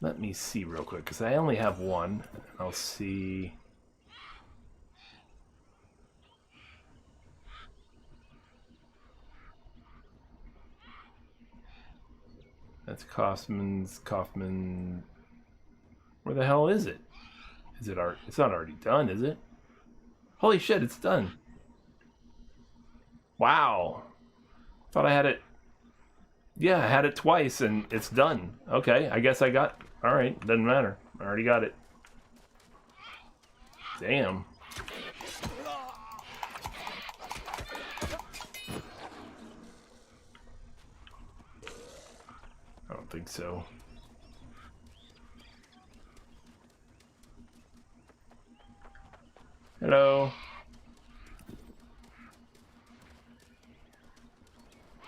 Let me see real quick, because I only have 1. I'll see. That's Kaufman. Where the hell is it? Is it art? It's not already done, is it? Holy shit, it's done. Wow. Thought I had it. Yeah, I had it twice and it's done. Okay, I guess I got. Alright, doesn't matter. I already got it. Damn. I don't think so. Hello.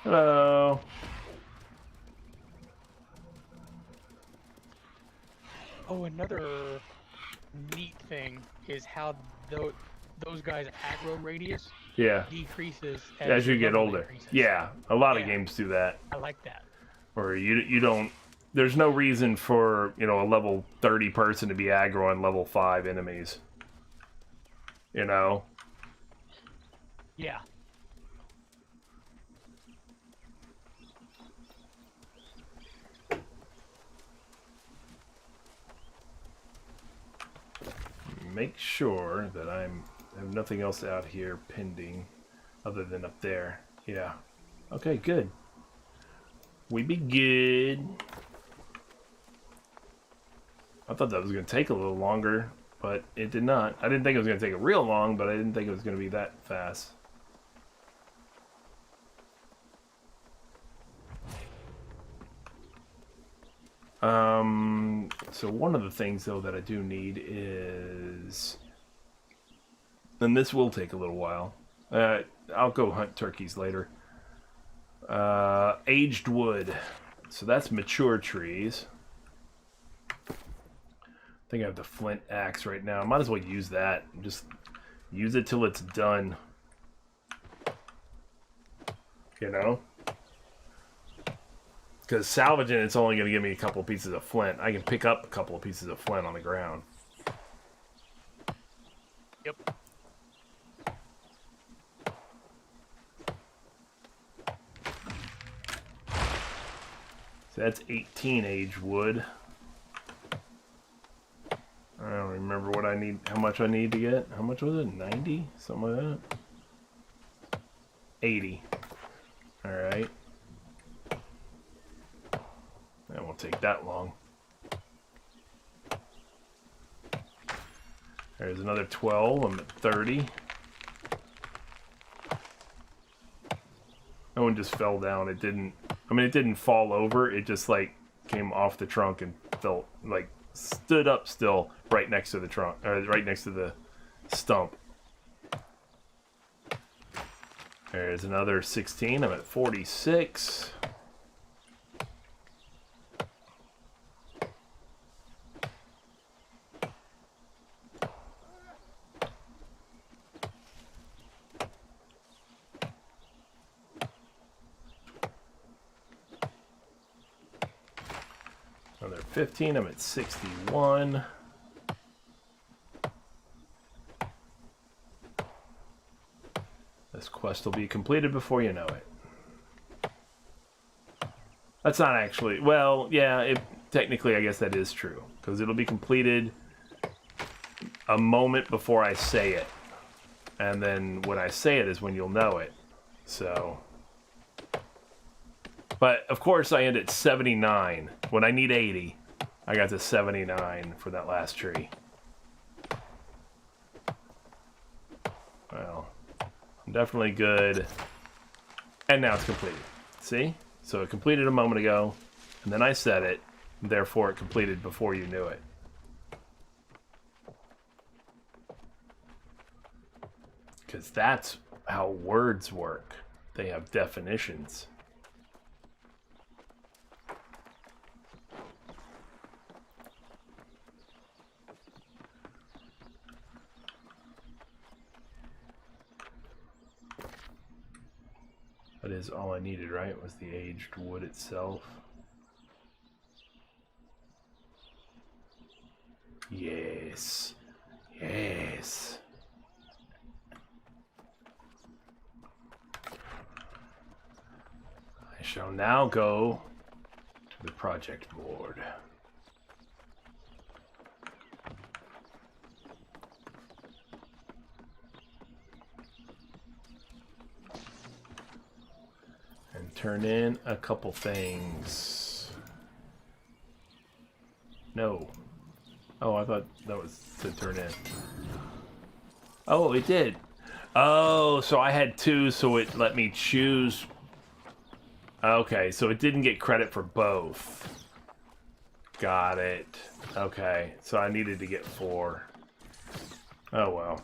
Hello. Oh, another neat thing is how those guys' aggro radius Yeah. decreases As you your get level older. increases. Yeah, a lot of Yeah. games do that. I like that. Or you don't. There's no reason for, you know, a level 30 person to be aggro on level 5 enemies. You know? Yeah. Make sure that I have nothing else out here pending other than up there. Yeah. Okay, good. We be good. I thought that was going to take a little longer, but it did not. I didn't think it was going to take it real long, but I didn't think it was going to be that fast. So one of the things, though, that I do need is... And this will take a little while. I'll go hunt turkeys later. Aged wood. So that's mature trees. I think I have the flint axe right now. I might as well use that. Just use it till it's done. You know? Because salvaging it's only going to give me a couple pieces of flint. I can pick up a couple of pieces of flint on the ground. Yep. So that's 18 aged wood. I don't remember what I need, how much I need to get. How much was it? 90? Something like that? 80. Alright. That won't take that long. There's another 12. I'm at 30. That one just fell down. It didn't... I mean, it didn't fall over. It just, like, came off the trunk and fell, like, stood up still right next to the trunk, or right next to the stump. There's another 16. I'm at 46. Another 15. I'm at 61. This quest will be completed before you know it. That's not actually... Well, yeah, technically I guess that is true. Because it'll be completed a moment before I say it. And then when I say it is when you'll know it. So... But, of course, I end at 79. When I need 80, I got to 79 for that last tree. Well... Definitely good. And now it's completed. See? So it completed a moment ago, and then I said it, therefore it completed before you knew it. Because that's how words work. They have definitions. That is all I needed, right? Was the aged wood itself. Yes. Yes. I shall now go to the project board. Turn in a couple things. No. Oh, I thought that was to turn in. Oh, it did. Oh, so I had 2, so it let me choose. Okay, so it didn't get credit for both. Got it. Okay, so I needed to get 4. Oh, well.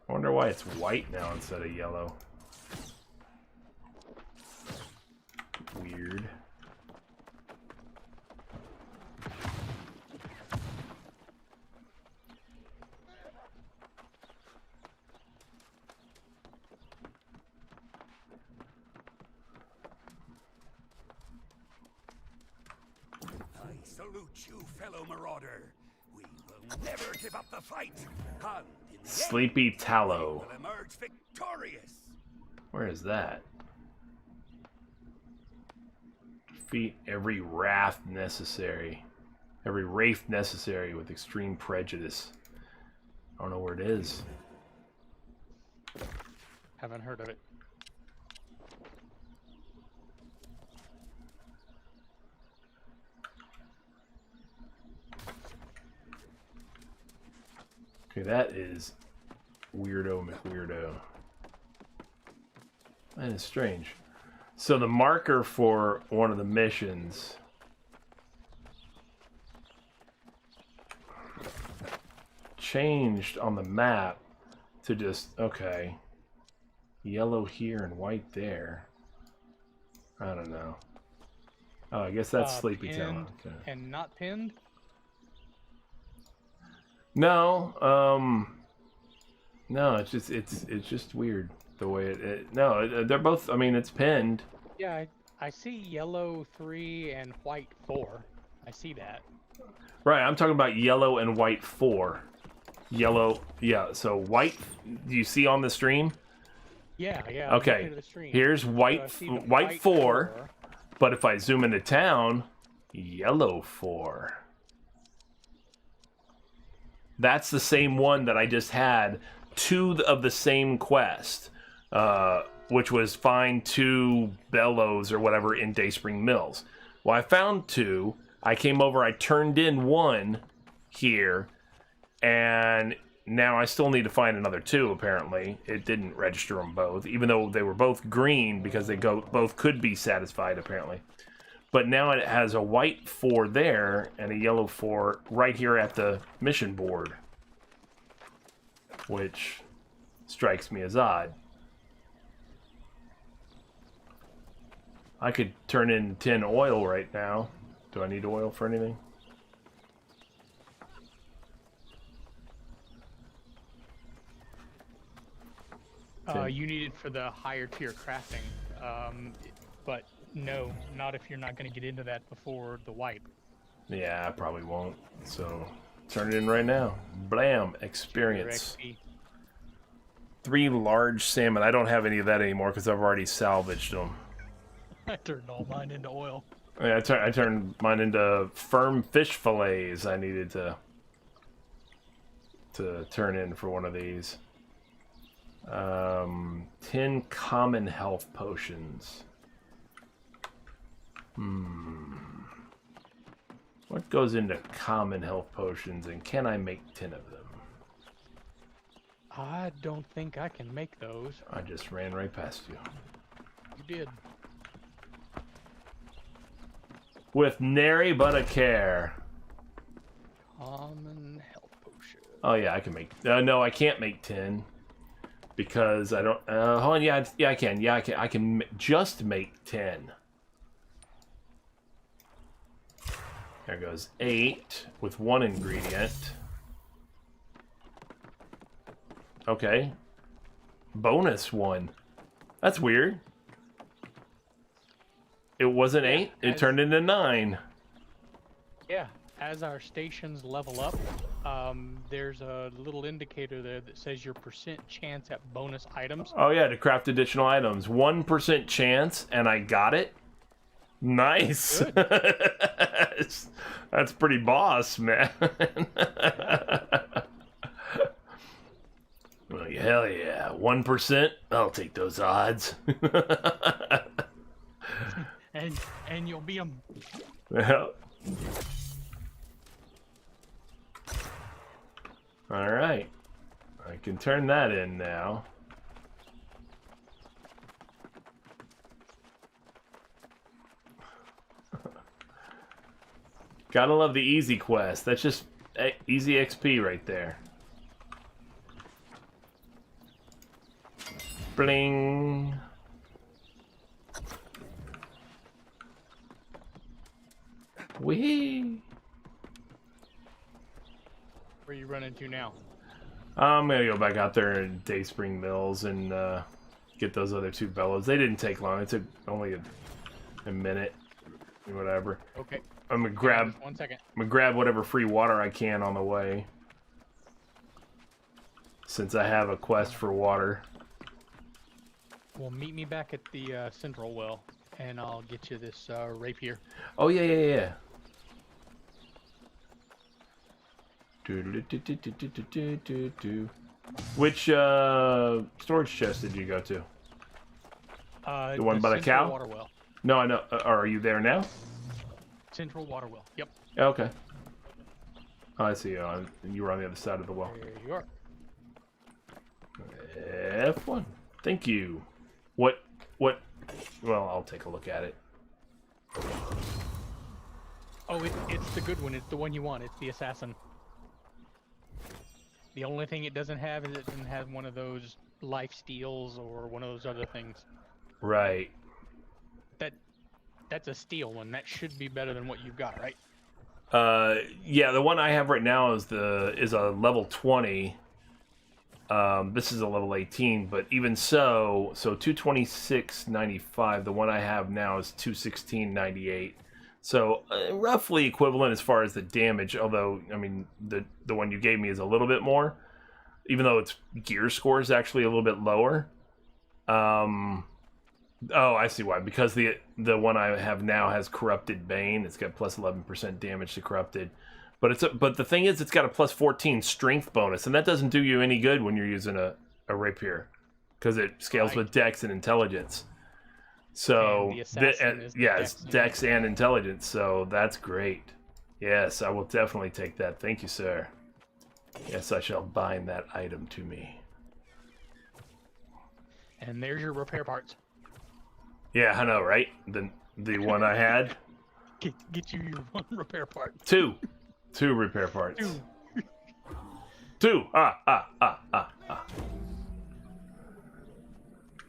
I wonder why it's white now instead of yellow. Weird. I salute you, fellow marauder. We will never give up the fight. And in the Sleepy end, Tallow. we will emerge victorious. Where is that? Defeat every wrath necessary. Every wraith necessary with extreme prejudice. I don't know where it is. Haven't heard of it. Okay, that is Weirdo McWeirdo. That is strange. So the marker for one of the missions changed on the map to just, okay, yellow here and white there. I don't know. Oh, I guess that's Sleepy Town. Okay. And not pinned? No, no, it's just weird the way they're both, I mean, it's pinned. Yeah, I see yellow 3 and white 4. I see that. Right, I'm talking about yellow and white 4. Yellow, yeah, so white, do you see on the stream? Yeah, I'm okay, looking at the stream. here's white, So I see the white 4, but if I zoom into town, yellow 4. That's the same one that I just had 2 of the same quest, which was find 2 bellows or whatever in Dayspring Mills. Well, I found 2. I came over, I turned in 1 here, and now I still need to find another 2, apparently. It didn't register them both, even though they were both green, because both could be satisfied, apparently. But now it has a white 4 there, and a yellow 4 right here at the mission board. Which strikes me as odd. I could turn in 10 oil right now. Do I need oil for anything? You need it for the higher tier crafting, but no, not if you're not going to get into that before the wipe. Yeah, I probably won't. So, turn it in right now. Blam! Experience. 3 large salmon. I don't have any of that anymore because I've already salvaged them. I turned all mine into oil. Yeah, I turned mine into firm fish fillets. I needed to turn in for one of these. 10 common health potions. What goes into common health potions, and can I make 10 of them? I don't think I can make those. I just ran right past you. You did. With nary but a care. Common health potion. Oh yeah, I can make. No, I can't make 10 because I don't. Hold on, yeah, I can. Yeah, I can. I can just make 10. There goes 8 with 1 ingredient. Okay. Bonus 1. That's weird. It wasn't 8. It turned into 9. Yeah. As our stations level up, there's a little indicator there that says your % chance at bonus items. Oh yeah, to craft additional items. 1% chance, and I got it. Nice. That's pretty boss, man. Well, hell yeah. 1%? I'll take those odds. and you'll be them. Well. Alright. I can turn that in now. Gotta love the easy quest. That's just easy XP right there. Bling. Wee. Where are you running to now? I'm gonna go back out there in Dayspring Mills and get those other 2 bellows. They didn't take long. It took only a minute or whatever. Okay. I'm gonna grab. 1 second. I'm gonna grab whatever free water I can on the way, since I have a quest for water. Well, meet me back at the central well, and I'll get you this rapier. Oh yeah. Which storage chest did you go to? The one by the cow? Water well. No, I know. Are you there now? Central water well. Yep. Okay. Oh, I see. You were on the other side of the well. There you are. F1. Thank you. What? Well, I'll take a look at it. Oh, it's the good one. It's the one you want. It's the assassin. The only thing it doesn't have is it doesn't have one of those life steals or one of those other things. Right. That's a steel one. That should be better than what you've got, right? Yeah, the one I have right now is a level 20. This is a level 18, but even so 226.95. The one I have now is 216.98. So roughly equivalent as far as the damage. Although I mean the one you gave me is a little bit more, even though its gear score is actually a little bit lower. Oh, I see why. Because the one I have now has Corrupted Bane. It's got plus 11% damage to Corrupted. But the thing is, it's got a plus 14 strength bonus, and that doesn't do you any good when you're using a rapier, because it scales with Dex and Intelligence. So it's Dex and Intelligence. So that's great. Yes, I will definitely take that. Thank you, sir. Yes, I shall bind that item to me. And there's your repair parts. Yeah, I know, right? The one I had. Get you your one repair part. Two repair parts. Two. Two. I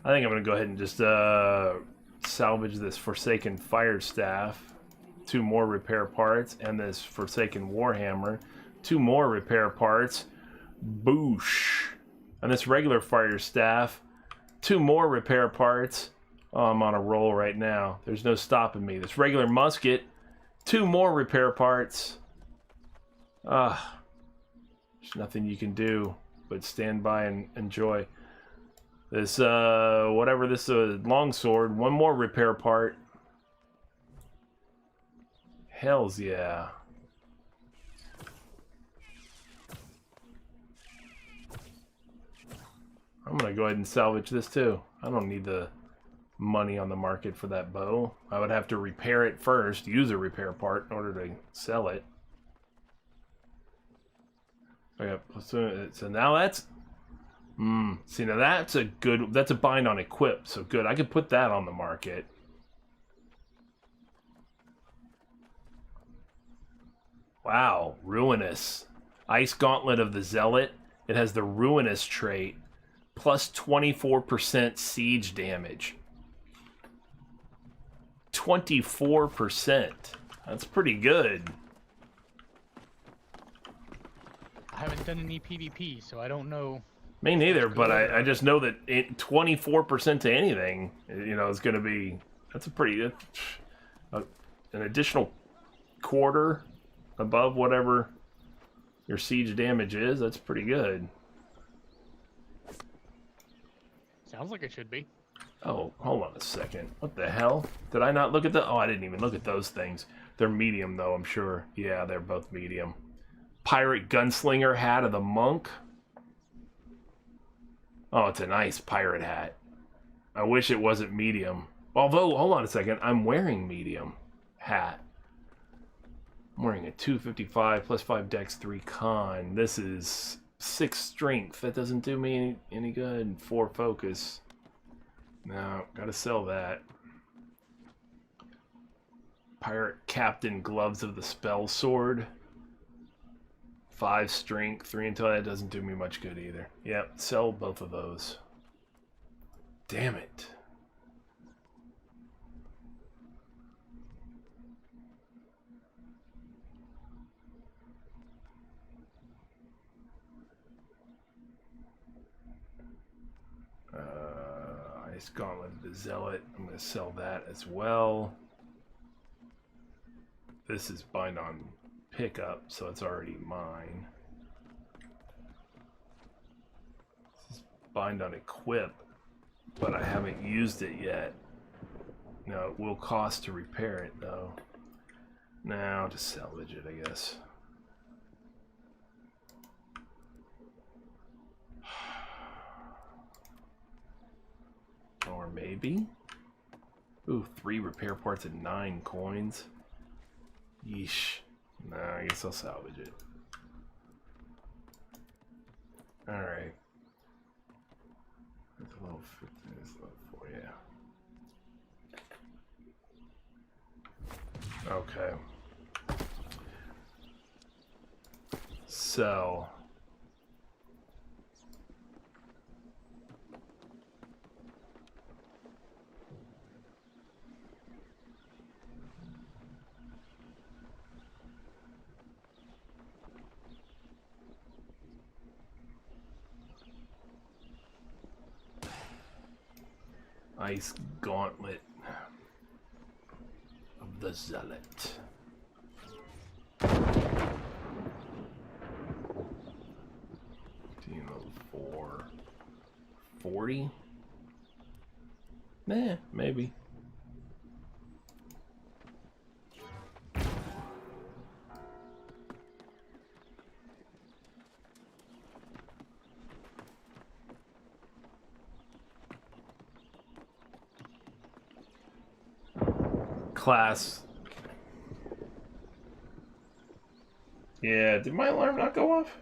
think I'm gonna go ahead and just salvage this Forsaken Fire Staff. 2 more repair parts, and this Forsaken Warhammer. 2 more repair parts. Boosh. And this regular Fire Staff. 2 more repair parts. Oh, I'm on a roll right now. There's no stopping me. This regular musket. 2 more repair parts. There's nothing you can do but stand by and enjoy. This, whatever this longsword. 1 more repair part. Hells yeah. I'm gonna go ahead and salvage this too. I don't need the money on the market for that bow. I would have to repair it first, use a repair part in order to sell it. Okay, so now that's... see, now that's a good... That's a bind on equip, so good. I could put that on the market. Wow, Ruinous. Ice Gauntlet of the Zealot. It has the Ruinous trait. Plus 24% siege damage. 24%. That's pretty good. I haven't done any PvP, so I don't know. Me neither, but I just know that 24% to anything, you know, is going to be... That's a pretty... an additional quarter above whatever your siege damage is. That's pretty good. Sounds like it should be. Oh, hold on a second. What the hell? Did I not look at the... Oh, I didn't even look at those things. They're medium, though, I'm sure. Yeah, they're both medium. Pirate Gunslinger hat of the Monk. Oh, it's a nice pirate hat. I wish it wasn't medium. Although, hold on a second. I'm wearing medium hat. I'm wearing a 255 plus 5 dex 3 con. This is 6 strength. That doesn't do me any good. 4 focus. No, gotta sell that. Pirate Captain Gloves of the Spell Sword. 5 strength, 3 until that doesn't do me much good either. Yep, sell both of those. Damn it. Ice Gauntlet of the Zealot. I'm going to sell that as well. This is bind on pickup, so it's already mine. This is bind on equip, but I haven't used it yet. No, it will cost to repair it, though. Now, I'll just salvage it, I guess. Or maybe? Ooh, 3 repair parts and 9 coins. Yeesh. Nah, I guess I'll salvage it. Alright. That's a little 4, yeah. Okay. So... Ice Gauntlet of the Zealot. 1504. 40? Nah, maybe. Class. Yeah, did my alarm not go off?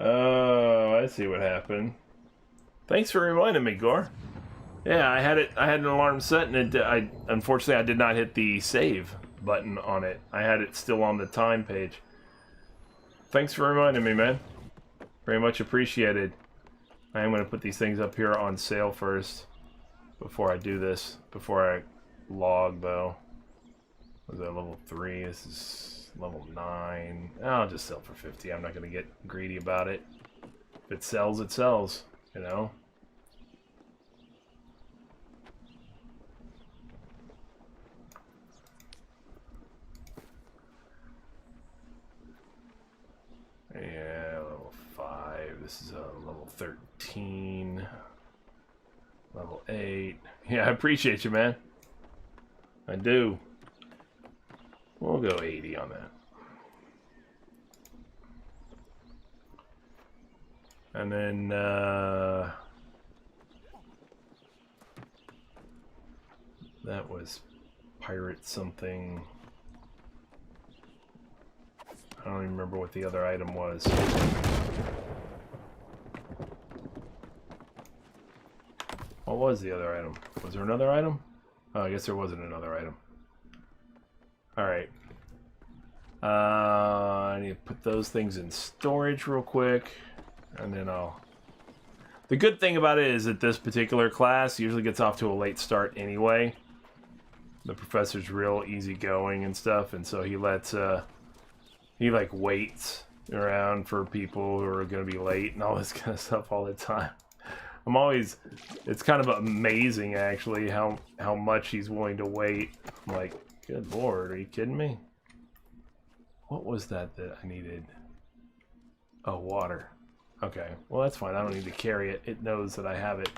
Oh, I see what happened. Thanks for reminding me, Gore. Yeah, I had an alarm set, and unfortunately I did not hit the save button on it. I had it still on the time page. Thanks for reminding me, man. Very much appreciated. I am going to put these things up here on sale first before I do this. Before I log, though. Was that level 3? This is level 9. I'll just sell for 50. I'm not going to get greedy about it. If it sells, it sells. You know? Yeah, level 5. This is a level 13. Level 8. Yeah, I appreciate you, man. I do. We'll go 80 on that. And then, that was pirate something. I don't even remember what the other item was. What was the other item? Was there another item? Oh, I guess there wasn't another item. Alright. I need to put those things in storage real quick. And then I'll... The good thing about it is that this particular class usually gets off to a late start anyway. The professor's real easygoing and stuff, and so he lets, he, like, waits around for people who are going to be late and all this kind of stuff all the time. I'm always... It's kind of amazing, actually, how much he's willing to wait. I'm like, good lord, are you kidding me? What was that I needed? Oh, water. Okay, well that's fine. I don't need to carry it. It knows that I have it.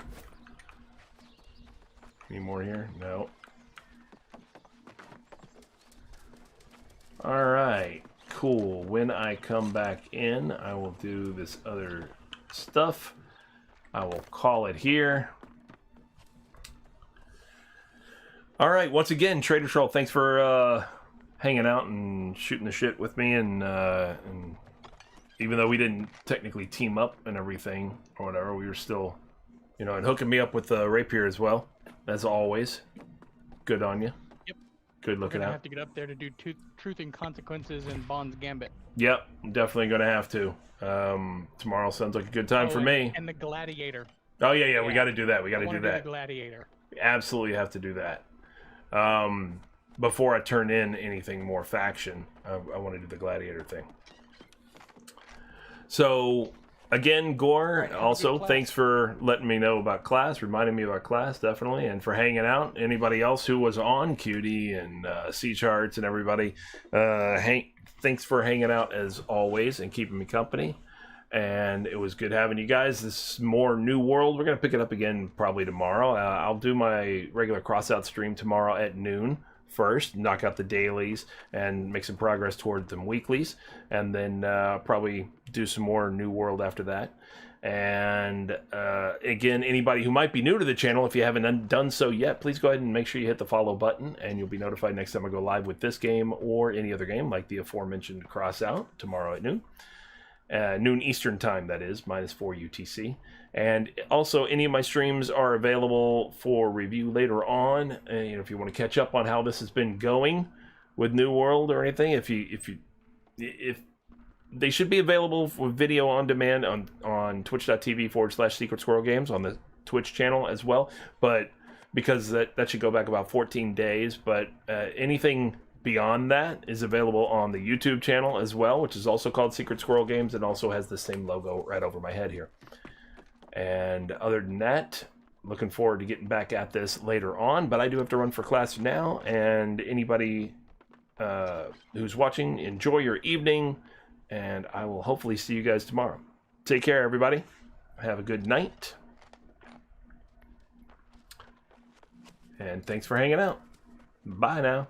Any more here? No. Alright, cool. When I come back in, I will do this other stuff. I will call it here. Alright, once again, Trader Troll, thanks for hanging out and shooting the shit with me, and even though we didn't technically team up and everything or whatever, we were still, you know, and hooking me up with rapier as well, as always. Good on you. Yep. Good looking out. I have to get up there to do Truth and Consequences and Bond's Gambit. Yep, I'm definitely gonna have to. Tomorrow sounds like a good time for me. And the Gladiator. Oh yeah, we got to do that. We got to do that. The Gladiator. We absolutely have to do that. Before I turn in anything more faction, I want to do the Gladiator thing. So, again, Gore, also, thanks for letting me know about class, reminding me about class, definitely, and for hanging out. Anybody else who was on Cutie and C-Charts and everybody, thanks for hanging out as always and keeping me company. And it was good having you guys. This is more New World. We're going to pick it up again probably tomorrow. I'll do my regular crossout stream tomorrow at noon. First, knock out the dailies and make some progress toward them weeklies, and then probably do some more New World after that. And again, anybody who might be new to the channel, if you haven't done so yet, please go ahead and make sure you hit the follow button, and you'll be notified next time I go live with this game or any other game like the aforementioned Crossout tomorrow at noon. Noon Eastern time, that is, -4 UTC. And also, any of my streams are available for review later on. And, you know, if you want to catch up on how this has been going with New World or anything, if they should be available for video on demand on twitch.tv/Secret Squirrel Games on the Twitch channel as well. But because that should go back about 14 days. But anything beyond that is available on the YouTube channel as well, which is also called Secret Squirrel Games and also has the same logo right over my head here. And other than that, looking forward to getting back at this later on, but I do have to run for class now, and anybody who's watching, enjoy your evening, and I will hopefully see you guys tomorrow. Take care, everybody. Have a good night. And thanks for hanging out. Bye now.